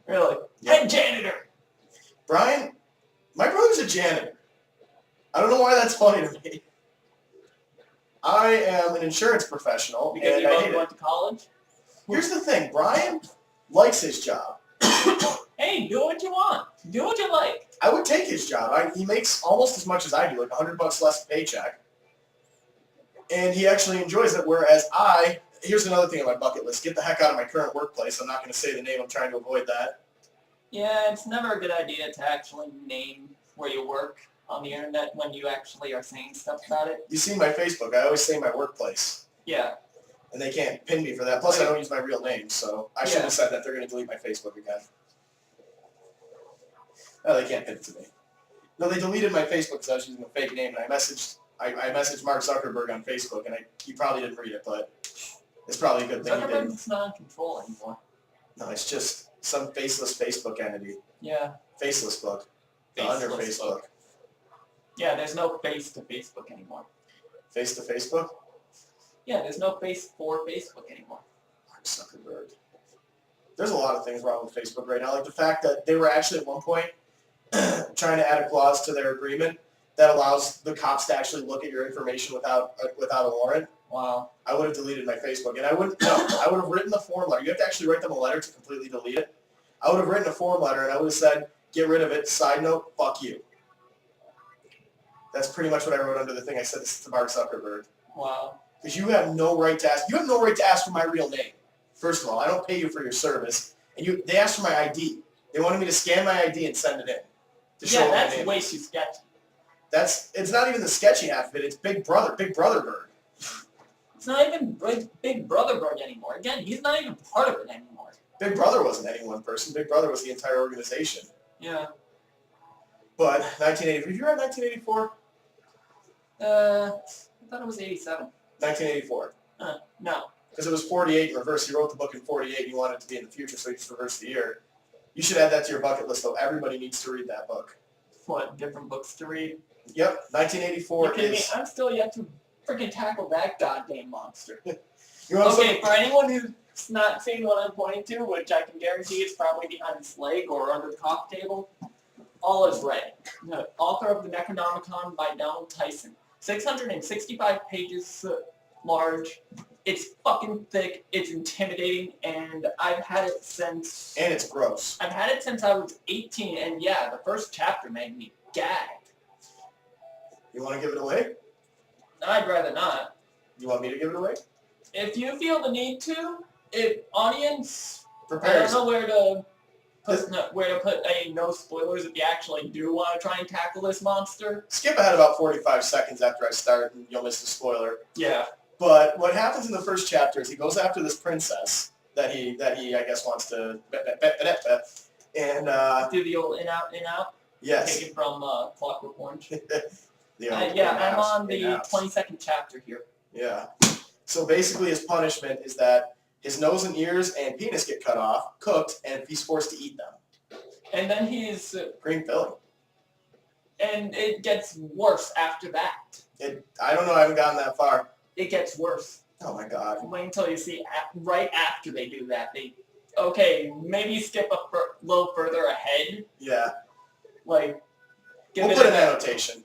Really? Yeah. Head janitor! Brian, my brother's a janitor. I don't know why that's funny to me. I am an insurance professional, Because and you I both hate it. went to college? Here's the thing, Brian likes his job. Hey, do what you want. Do what you like. I would take his job. He makes almost as much as I do, like $100 less paycheck. And he actually enjoys it, whereas here's another thing on my bucket list, get the heck out of my current workplace. I'm not going to say the name. I'm trying to avoid that. Yeah, it's never a good idea to actually name where you work on the internet when you actually are saying stuff about it. You see my Facebook. I always say my workplace. Yeah. And they can't pin me for that. Plus, I don't use my real name, so I should have said that they're going to delete my Facebook again. No, they can't pin it to me. No, they deleted my Facebook because I was using a fake name, and I messaged Mark Zuckerberg on Facebook, and he probably didn't read it, but it's probably a good thing he didn't. Zuckerberg's not in control anymore. No, it's just some faceless Facebook entity. Yeah. Faceless book. Under Faceless Facebook. book. Yeah, there's no face to Facebook anymore. Face to Facebook? Yeah, there's no face for Facebook anymore. Mark Zuckerberg. There's a lot of things wrong with Facebook right now. Like the fact that they were actually at one point trying to add a clause to their agreement that allows the cops to actually look at your information without a warrant. Wow. I would have deleted my Facebook, and I would have written the form letter. You have to actually write them a letter to completely delete it. I would have written a form letter, and I would have said, get rid of it. Side note, fuck you. That's pretty much what I wrote under the thing. I said this to Mark Zuckerberg. Wow. Because you have no right to ask. You have no right to ask for my real name. First of all, I don't pay you for your service. And they asked for my ID. They wanted me to scan my ID and send it in. To show Yeah, what my that's name way is. too sketchy. It's not even the sketchy half of it. It's Big Brother Bird. It's not even Big Brother Bird anymore. Again, he's not even part of it anymore. Big Brother wasn't any one person. Big Brother was the entire organization. Yeah. But 1980. Have you read 1984? I thought it was 87. 1984. No. Because it was 48 in reverse. He wrote the book in 48 and he wanted it to be in the future, so he just reversed the year. You should add that to your bucket list, though. Everybody needs to read that book. What, different books to read? Yep, 1984 You kidding me? is... I'm still yet to freaking tackle that goddamn monster. You want Okay, for anyone who's not seeing what I'm pointing to, which I can guarantee is probably behind his leg or under the coffee table, all is red. The author of the Necronomicon by Donald Tyson. 665 pages large. It's fucking thick. It's intimidating, and I've had it since... And it's gross. I've had it since I was 18, and yeah, the first chapter made me gag. You want to give it away? I'd rather not. You want me to give it away? If you feel the need to, audience, I Prepare don't yourself. know where to put a no spoilers if you actually do want to try and tackle this monster. Skip ahead about 45 seconds after I start, and you'll miss the spoiler. Yeah. But what happens in the first chapter is he goes after this princess that he I guess wants to... And, Do the old in out. yes. Taken from Clockwork Orange. Yeah, I'm on the 22nd chapter here. Yeah. So basically his punishment is that his nose and ears and penis get cut off, cooked, and he's forced to eat them. And then he's, Green filling. and it gets worse after that. I don't know, I haven't gotten that far. It gets worse. Oh my god. Wait until you see right after they do that. Maybe skip a little further ahead. Yeah. Like, We'll put an annotation.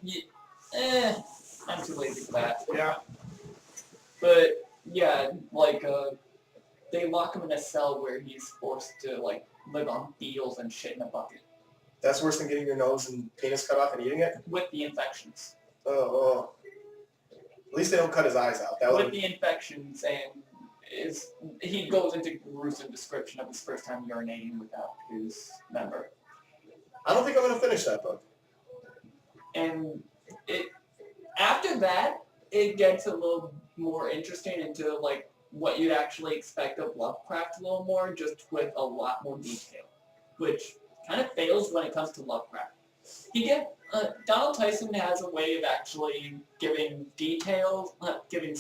I'm too lazy for that. Yeah. But yeah, like they lock him in a cell where he's forced to like live on beetles and shit in a bucket That's worse than getting your nose and penis cut off and eating it? with the infections. Oh. At least they don't cut his eyes out. That With would. the infections, and he goes into gruesome description of his first time urinating without his member. I don't think I'm going to finish that book. And after that, it gets a little more interesting into like what you'd actually expect of Lovecraft a little more, just with a lot more detail, which kind of fails when it comes to Lovecraft. Donald Tyson has a way of actually giving details, giving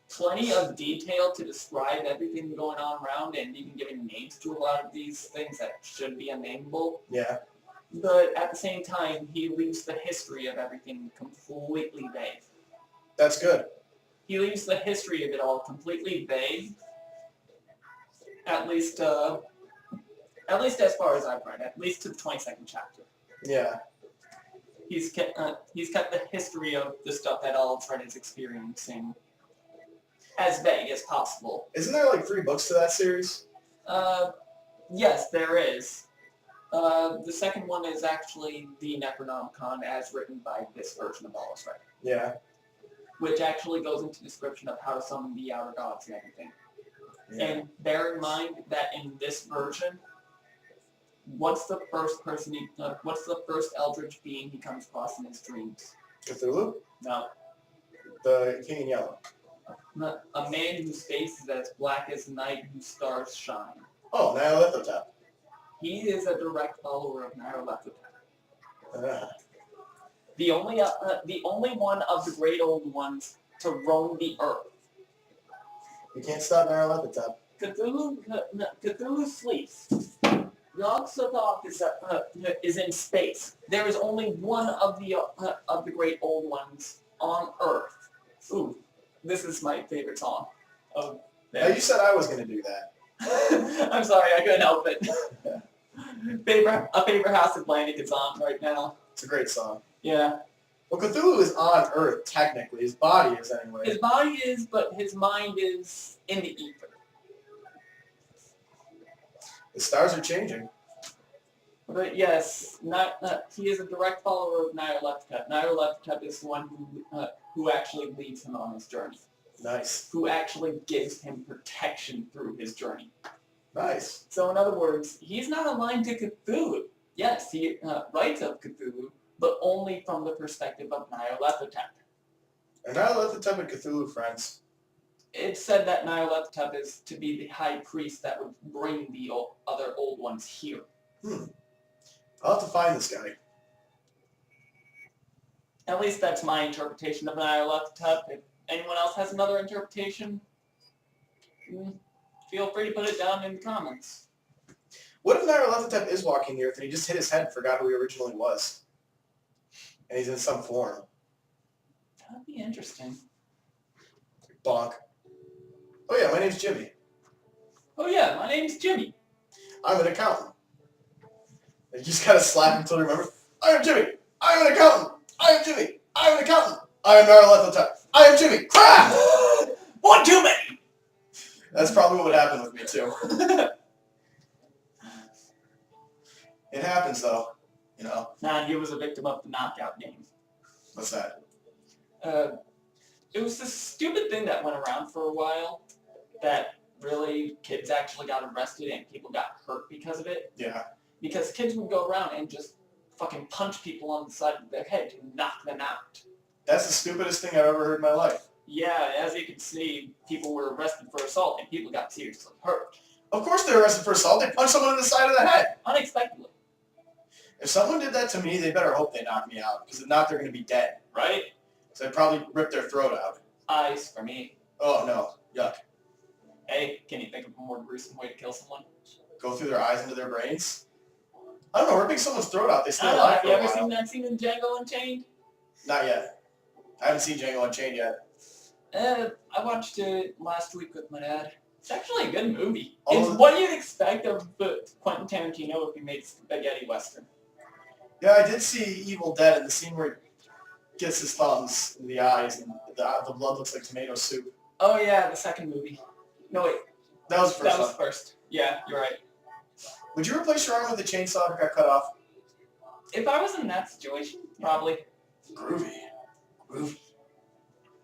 plenty of detail to describe everything going on around, and even giving names to a lot of these things that should be unnameable. Yeah. But at the same time, he leaves the history of everything completely vague. That's good. He leaves the history of it all completely vague. At least as far as I've read, at least to the 22nd chapter. Yeah. He's kept the history of the stuff that Alfred is experiencing as vague as possible. Isn't there like 3 books to that series? Yes, there is. The second one is actually the Necronomicon as written by this version of Alfred, Yeah. which actually goes into description of how to summon the outer gods and everything. Yeah. And bear in mind that in this version, what's the first eldritch being he comes across in his dreams? Cthulhu? No. The King in Yellow. A man whose face is as black as night, whose stars shine. Oh, Nyarlathotep. He is a direct follower of Nyarlathotep. Uh, The only one of the great old ones to roam the earth. you can't stop Nyarlathotep. Cthulhu sleeps. Yog-Sothoth is in space. There is only one of the great old ones on Earth. Ooh, this is my favorite song. Now you said I was going to do that. I'm sorry, I couldn't help it. A favorite House Atlantic is on right now. It's a great song. Yeah. Well, Cthulhu is on Earth, technically. His body is anyway. His body is, but his mind is in the ether. The stars are changing. But yes, he is a direct follower of Nyarlathotep. Nyarlathotep is the one who actually leads him on his journey. Nice. Who actually gives him protection through his journey. Nice. So in other words, he's not aligned to Cthulhu. Yes, he writes of Cthulhu, but only from the perspective of Nyarlathotep. Are Nyarlathotep and Cthulhu friends? It's said that Nyarlathotep is to be the high priest that would bring the other old ones here. I'll have to find this guy. At least that's my interpretation of Nyarlathotep. If anyone else has another interpretation, feel free to put it down in the comments. What if Nyarlathotep is walking the Earth and he just hit his head and forgot who he originally was? And he's in some form. That would be interesting. Bonk. Oh yeah, my name's Jimmy. Oh yeah, my name's Jimmy. I'm an accountant. And you just gotta slap him until he remembers. I am Jimmy. I am an accountant. I am Jimmy. I am an accountant. I am Nyarlathotep. I am Jimmy. Crap! One too many! That's probably what would happen with me too. It happens though, you know. Nah, he was a victim of the knockout game. What's that? It was this stupid thing that went around for a while that really kids actually got arrested and people got hurt because of it. Yeah. Because kids would go around and just fucking punch people on the side of their head to knock them out. That's the stupidest thing I've ever heard in my life. Yeah, as you can see, people were arrested for assault and people got seriously hurt. Of course they're arrested for assault. They punched someone in the side of the head. Unexpectedly. If someone did that to me, they better hope they knock me out. Because if not, they're going to be dead. Right? So I'd probably rip their throat out. Ice for me. Oh, no. Yuck. Hey, can you think of a more gruesome way to kill someone? Go through their eyes into their brains. I don't know, ripping someone's throat out. They I stay don't know. alive Have for you a ever while. seen that scene in Django Unchained? Not yet. I haven't seen Django Unchained yet. I watched it last week with my dad. It's actually a good movie. Oh. It's what you'd expect of Quentin Tarantino if he made spaghetti western. Yeah, I did see Evil Dead in the scene where he gets his thumbs in the eyes and the blood looks like tomato soup. Oh yeah, the second movie. No wait, That was the first that was one. first. Yeah, you're right. Would you replace your arm with a chainsaw if it got cut off? If I was in that situation, probably. Groovy. Groovy.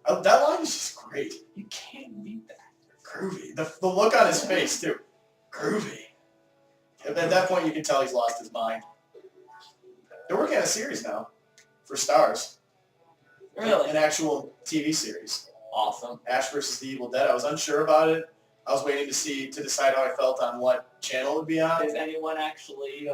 Oh, that line is just great. You can't beat that. Groovy. The look on his face, too. Groovy. At that point, you can tell he's lost his mind. They're working on a series now for Stars. Really? An actual TV series. Awesome. Ash versus the Evil Dead. I was unsure about it. I was waiting to decide how I felt on what channel it would be on. Is anyone actually,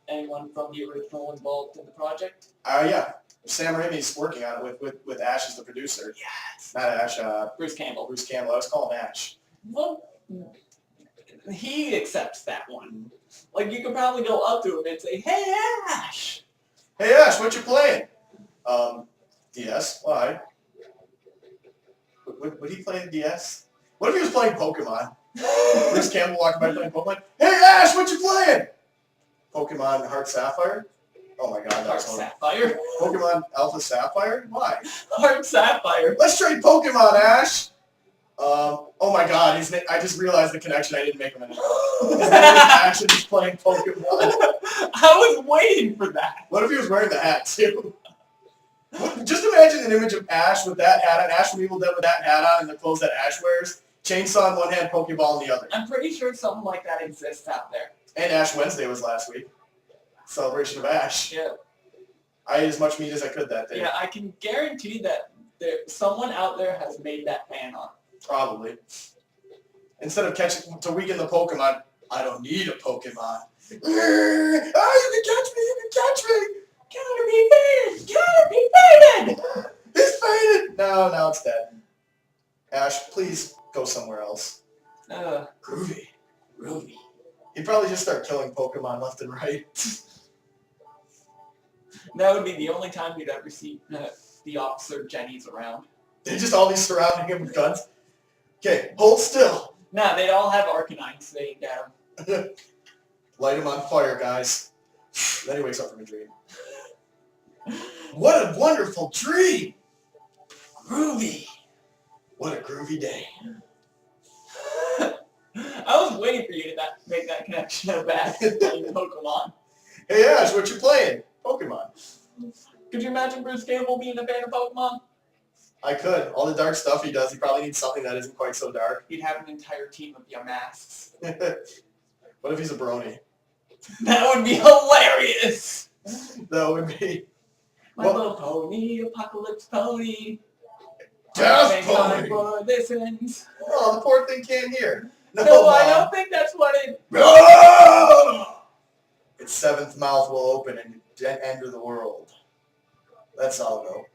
anyone from the original involved in the project? Yeah. Sam Raimi's working on it with Ash as the producer. Yes. Not Ash, Bruce Campbell. Bruce Campbell. I was calling him Ash. Well, he accepts that one. Like, you could probably go up to him and say, "Hey, Ash!" Hey Ash, what you playing? DS. Why? Would he play the DS? What if he was playing Pokemon? Bruce Campbell walking by playing Pokemon. Hey Ash, what you playing? Pokemon Heart Sapphire? Oh my god, Heart that's one. Sapphire. Pokemon Alpha Sapphire? Why? Heart Sapphire. Let's trade Pokemon, Ash! Oh my god, I just realized the connection. I didn't make him in. His name is Ash and he's playing Pokemon. I was waiting for that. What if he was wearing the hat too? Just imagine an image of Ash with that hat on, Ash from Evil Dead with that hat on and the clothes that Ash wears, chainsaw in one hand, Pokeball in the other. I'm pretty sure something like that exists out there. And Ash Wednesday was last week. Celebration of Ash. Yeah. I ate as much meat as I could that day. Yeah, I can guarantee that someone out there has made that fan art. Probably. Instead of to weaken the Pokemon, I don't need a Pokemon. You can catch me, you can catch me! Gotta be faded! Gotta be faded! It's faded! No, now it's dead. Ash, please go somewhere else. Groovy. Groovy. He'd probably just start killing Pokemon left and right. That would be the only time you'd ever see the officer Jenny's around. They'd just all be surrounding him with guns. Okay, hold still. Nah, they'd all have Arcanines aimed at him. Light him on fire, guys. Then he wakes up from a dream. What a wonderful dream! Groovy. What a groovy day. I was waiting for you to make that connection of Ash playing Pokemon. Hey Ash, what you playing? Pokemon. Could you imagine Bruce Campbell being a fan of Pokemon? I could. All the dark stuff he does, he probably needs something that isn't quite so dark. He'd have an entire team of Yamasks. What if he's a brony? That would be hilarious! That would be... My little pony, apocalypse pony. Death Thank God pony! for this ends. Oh, the poor thing can't hear. No, Mom. I don't think that's what it... No! Its seventh mouth will open and enter the world. That's all, though.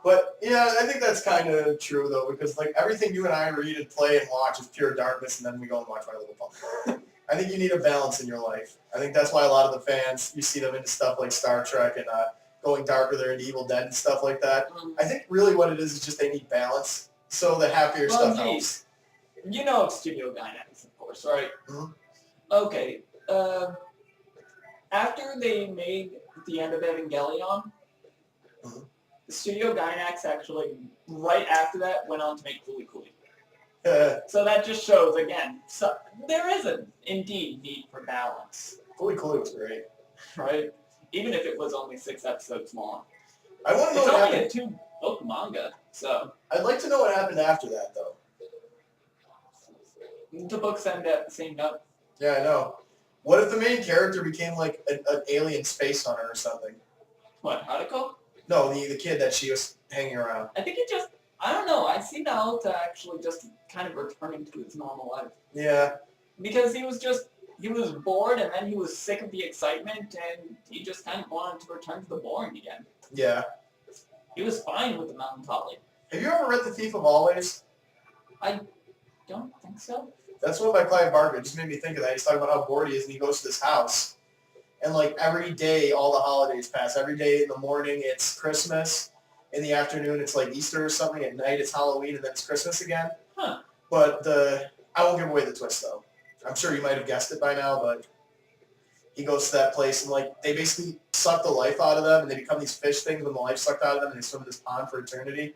But, yeah, I think that's kind of true, though, because, like, everything you and I read and play and watch is pure darkness, and then we go and watch My Little Pony. I think you need a balance in your life. I think that's why a lot of the fans, you see them into stuff like Star Trek and going darker, they're into Evil Dead and stuff like that. I think really what it is just they need balance, so the happier stuff helps. You know Studio Gainax, of course, right? Mm-hmm. Okay. After they made the end of Evangelion, Mm-hmm. Studio Gainax actually, right after that, went on to make Fooly Cooly. Fooly So that just shows, again, so there is an indeed need for balance, Cooly was great. right? Even if it was only 6 episodes long. I want to know It's what only happened. a 2-book manga, so I'd like to know what happened after that, though. the books end at the same note. Yeah, I know. What if the main character became like an alien space hunter or something? What, Haruko? No, the kid that she was hanging around. I think it just, I don't know, I see Naota actually just kind of returning to his normal life. Yeah. Because he was bored and then he was sick of the excitement and he just kind of wanted to return to the boring again. Yeah. He was fine with the melancholy. Have you ever read The Thief of Always? I don't think so. That's one by Clive Barker. It just made me think of that. He's talking about how bored he is, and he goes to this house, and like every day, all the holidays pass. Every day in the morning, it's Christmas. In the afternoon, it's like Easter or something. At night, it's Halloween, and then it's Christmas again. Huh. But I won't give away the twist, though. I'm sure you might have guessed it by now, but he goes to that place, and like they basically suck the life out of them, and they become these fish things when the life sucked out of them, and they swim in this pond for eternity.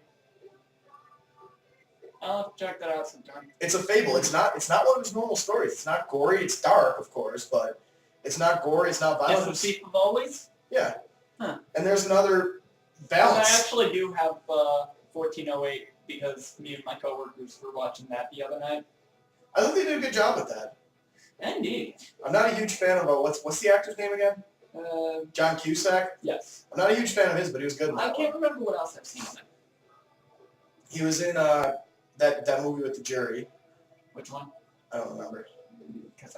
I'll have to check that out sometime. It's a fable. It's not one of his normal stories. It's not gory. It's dark, of course, but it's not gory. It's not violent. Is the thief of always? Yeah. Huh. And there's another Well, balance. I actually do have 1408 because me and my coworkers were watching that the other night. I think they did a good job with that. Indeed. I'm not a huge fan of what's the actor's name again? John Cusack. Yes. I'm not a huge fan of his, but he was good in I that can't one. remember what else I've seen on it. He was in that movie with the jury. Which one? I don't remember. Because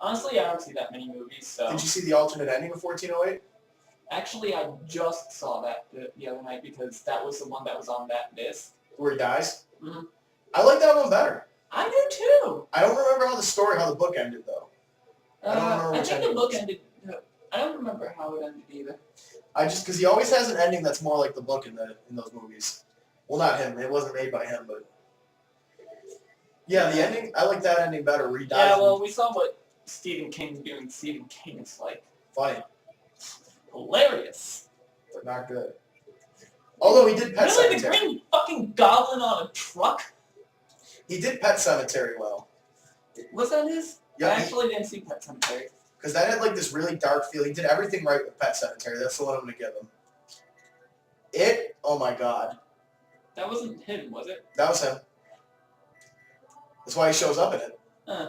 honestly, I don't see that many movies. So Did you see the alternate ending of 1408? actually, I just saw that the other night because that was the one that was on that list. Where he dies? Mhm. I like that one better. I do too. I don't remember how the book ended, though. I don't remember I which think the ending book it was. ended. I don't remember how it ended either. Because he always has an ending that's more like the book in those movies. Well, not him. It wasn't made by him, but yeah, the ending. I like that ending better, where he dies. Yeah, and- well, we saw what Stephen King's doing. Stephen King is like funny, hilarious. but not good. Although he did Pet Really, the Cemetery. Green fucking Goblin on a truck? He did Pet Cemetery well. Was that his? I Yeah, actually didn't see Pet Cemetery. because that had like this really dark feel. He did everything right with Pet Cemetery. That's the one I'm gonna give him. Oh my god, That wasn't him, was it? that was him. That's why he shows up in it. Huh.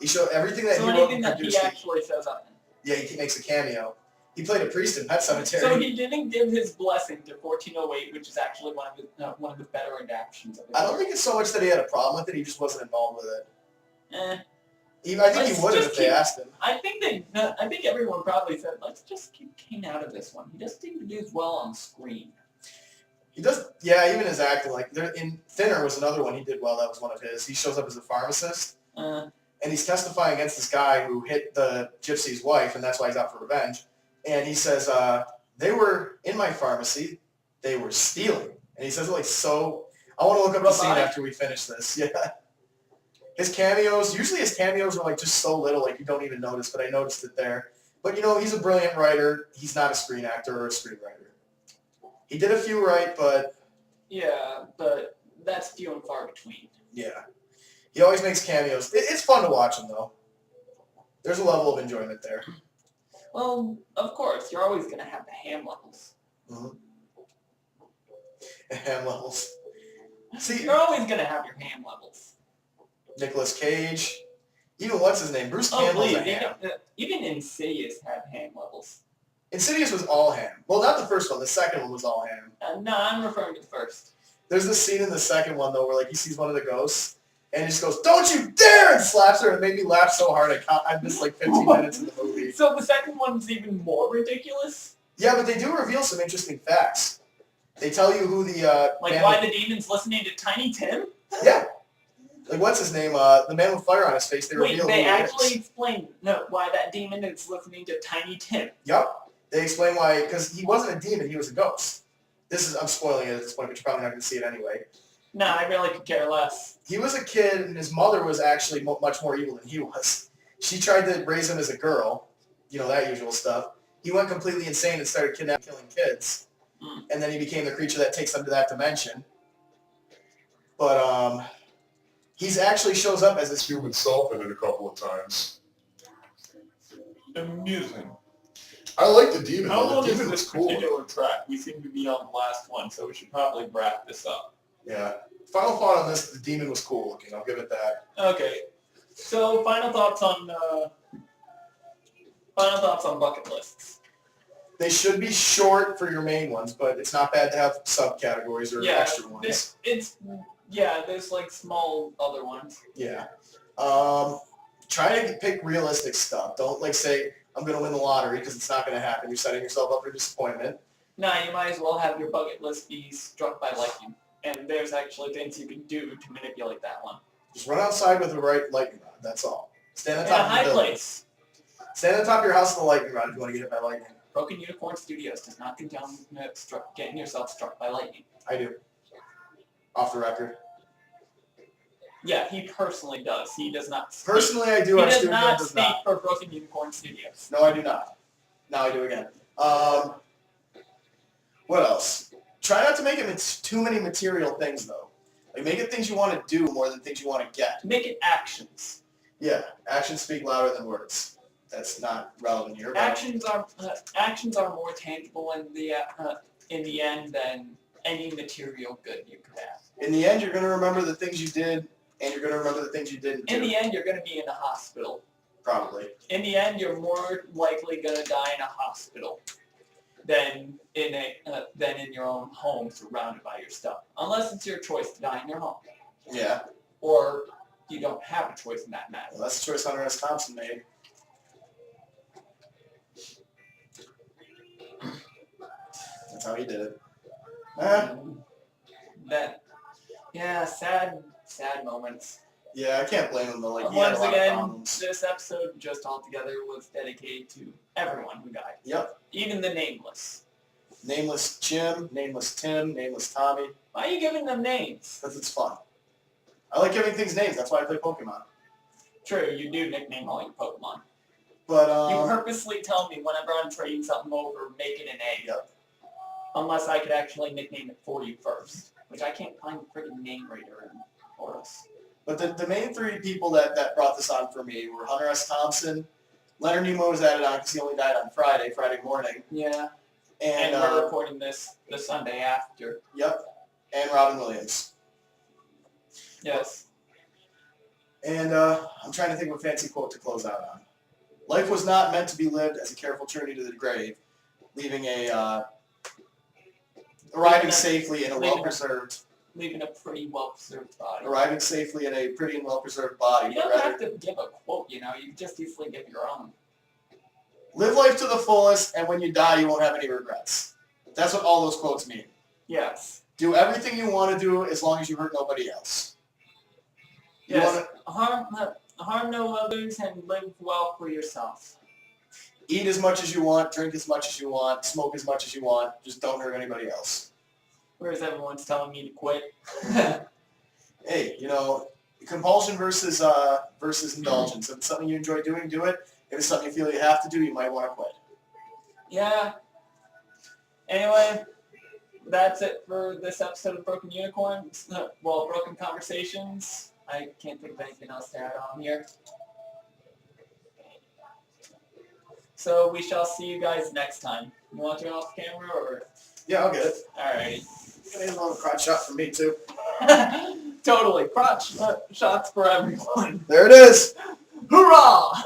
He showed everything that So he wrote anything and that he produced. actually shows up in. Yeah, he makes a cameo. He played a priest in Pet Cemetery. So he didn't give his blessing to 1408, which is actually one of the better adaptions of it. I don't think it's so much that he had a problem with it. He just wasn't involved with it. I think Let's he would have just if they keep- asked him. I think everyone probably said, let's just keep Kane out of this one. He doesn't even do as well on screen. He does, yeah, even his acting. Like in Thinner was another one he did well. That was one of his. He shows up as a pharmacist, and he's testifying against this guy who hit the gypsy's wife, and that's why he's out for revenge. And he says, they were in my pharmacy. They were stealing. And he says it like so. I want to look up the scene Robotic? after we finish this. Yeah. Usually his cameos are like just so little, like you don't even notice, but I noticed it there. But you know, he's a brilliant writer. He's not a screen actor or a screenwriter. He did a few right, but Yeah, but that's few and far between. yeah. He always makes cameos. It's fun to watch him, though. There's a level of enjoyment there. Well, of course, you're always going to have the ham levels. Mm-hmm. Ham levels. See, You're always going to have your ham levels. Nicolas Cage. Even what's his name? Bruce Oh, Campbell's please. a ham. Even Insidious had ham levels. Insidious was all ham. Well, not the first one. The second one was all ham. No, I'm referring to the first. There's this scene in the second one, though, where like he sees one of the ghosts, and he just goes, "Don't you dare!" and slaps her, and it made me laugh so hard I missed like 15 minutes of the movie. So the second one's even more ridiculous? Yeah, but they do reveal some interesting facts. They tell you who the Like man why with- the demon's listening to Tiny Tim? Yeah. Like, what's his name? The man with fire on his face. They Wait, reveal they who he actually is. explain why that demon is listening to Tiny Tim. Yup. They explain why, because he wasn't a demon, he was a ghost. I'm spoiling it at this point, but you're probably not going to see it anyway. Nah, I really could care less. He was a kid, and his mother was actually much more evil than he was. She tried to raise him as a girl, that usual stuff. He went completely insane and started kidnapping, killing kids. And then he became the creature that takes them to that dimension. But he's actually shows up as this human self in it a couple of times. Amusing. I like the demon. How though. long The is demon this was cool. particular track? We seem to be on the last one, so we should probably wrap this up. Yeah. Final thought on this, the demon was cool looking. I'll give it that. Okay. So final thoughts on bucket lists. They should be short for your main ones, but it's not bad to have subcategories or Yeah, extra ones. There's like small other ones. Yeah. Try to pick realistic stuff. Don't say, I'm going to win the lottery, because it's not going to happen. You're setting yourself up for disappointment. Nah, you might as well have your bucket list be struck by lightning. and there's actually things you can do to manipulate that one. Just run outside with the right lightning rod. That's all. Stand on In a top of high the building. place. Stand on top of your house with a lightning rod if you want to get hit by lightning. Broken Unicorn Studios does not condone getting yourself struck by lightning. I do. Off the record. Yeah, he personally does. He does not speak. Personally, I do. He Our does studio not does speak not. for Broken Unicorn Studios. No, I do not. Now I do again. What else? Try not to make it too many material things, though. Like, make it things you want to do more than things you want to get. Make it actions. Yeah, actions speak louder than words. That's not relevant here. But Actions are more tangible in the end than any material good you could have. in the end, you're going to remember the things you did, and you're going to remember the things you didn't do. In the end, you're going to be in a hospital. Probably. In the end, you're more likely going to die in a hospital than in your own home surrounded by your stuff. Unless it's your choice to die in your home. Yeah. Or you don't have a choice in that matter. Well, that's the choice Hunter S. Thompson made. That's how he did it. Sad moments. Yeah, I can't blame him though. Like, he had a Once lot of again, problems. this episode just altogether was dedicated to everyone who died. Yep. Even the nameless. Nameless Jim, nameless Tim, nameless Tommy. Why are you giving them names? Because it's fun. I like giving things names. That's why I play Pokemon. True, you do nickname all your Pokemon. But You purposely tell me whenever I'm trading something over, make it an A. Yep. Unless I could actually nickname it for you first. Which I can't find a freaking name reader in Horus. But the main three people that brought this on for me were Hunter S. Thompson. Leonard Nimoy was added on because he only died on Friday morning. Yeah. And, And we're recording this the Sunday after. yep. And Robin Williams. Yes. And I'm trying to think of a fancy quote to close out on. Life was not meant to be lived as a careful journey to the grave, arriving safely in a well-preserved, Leaving a pretty well-preserved body. arriving safely in a pretty and well-preserved body. You but don't rather have to give a quote, you know. You can just easily give your own. live life to the fullest, and when you die, you won't have any regrets. That's what all those quotes mean. Yes. Do everything you want to do as long as you hurt nobody else. You Yes. wanna Harm no others and live well for yourself. eat as much as you want, drink as much as you want, smoke as much as you want. Just don't hurt anybody else. Whereas everyone's telling me to quit. Hey, compulsion versus indulgence. If it's something you enjoy doing, do it. If it's something you feel you have to do, you might want to quit. Yeah. Anyway, that's it for this episode of Broken Unicorns. Well, Broken Conversations. I can't think of anything else to add on here. So we shall see you guys next time. You want to turn off the camera or? Yeah, I'll get it. Alright. You can have a little crotch shot from me too. Totally. Crotch shots for everyone. There it is. Hoorah!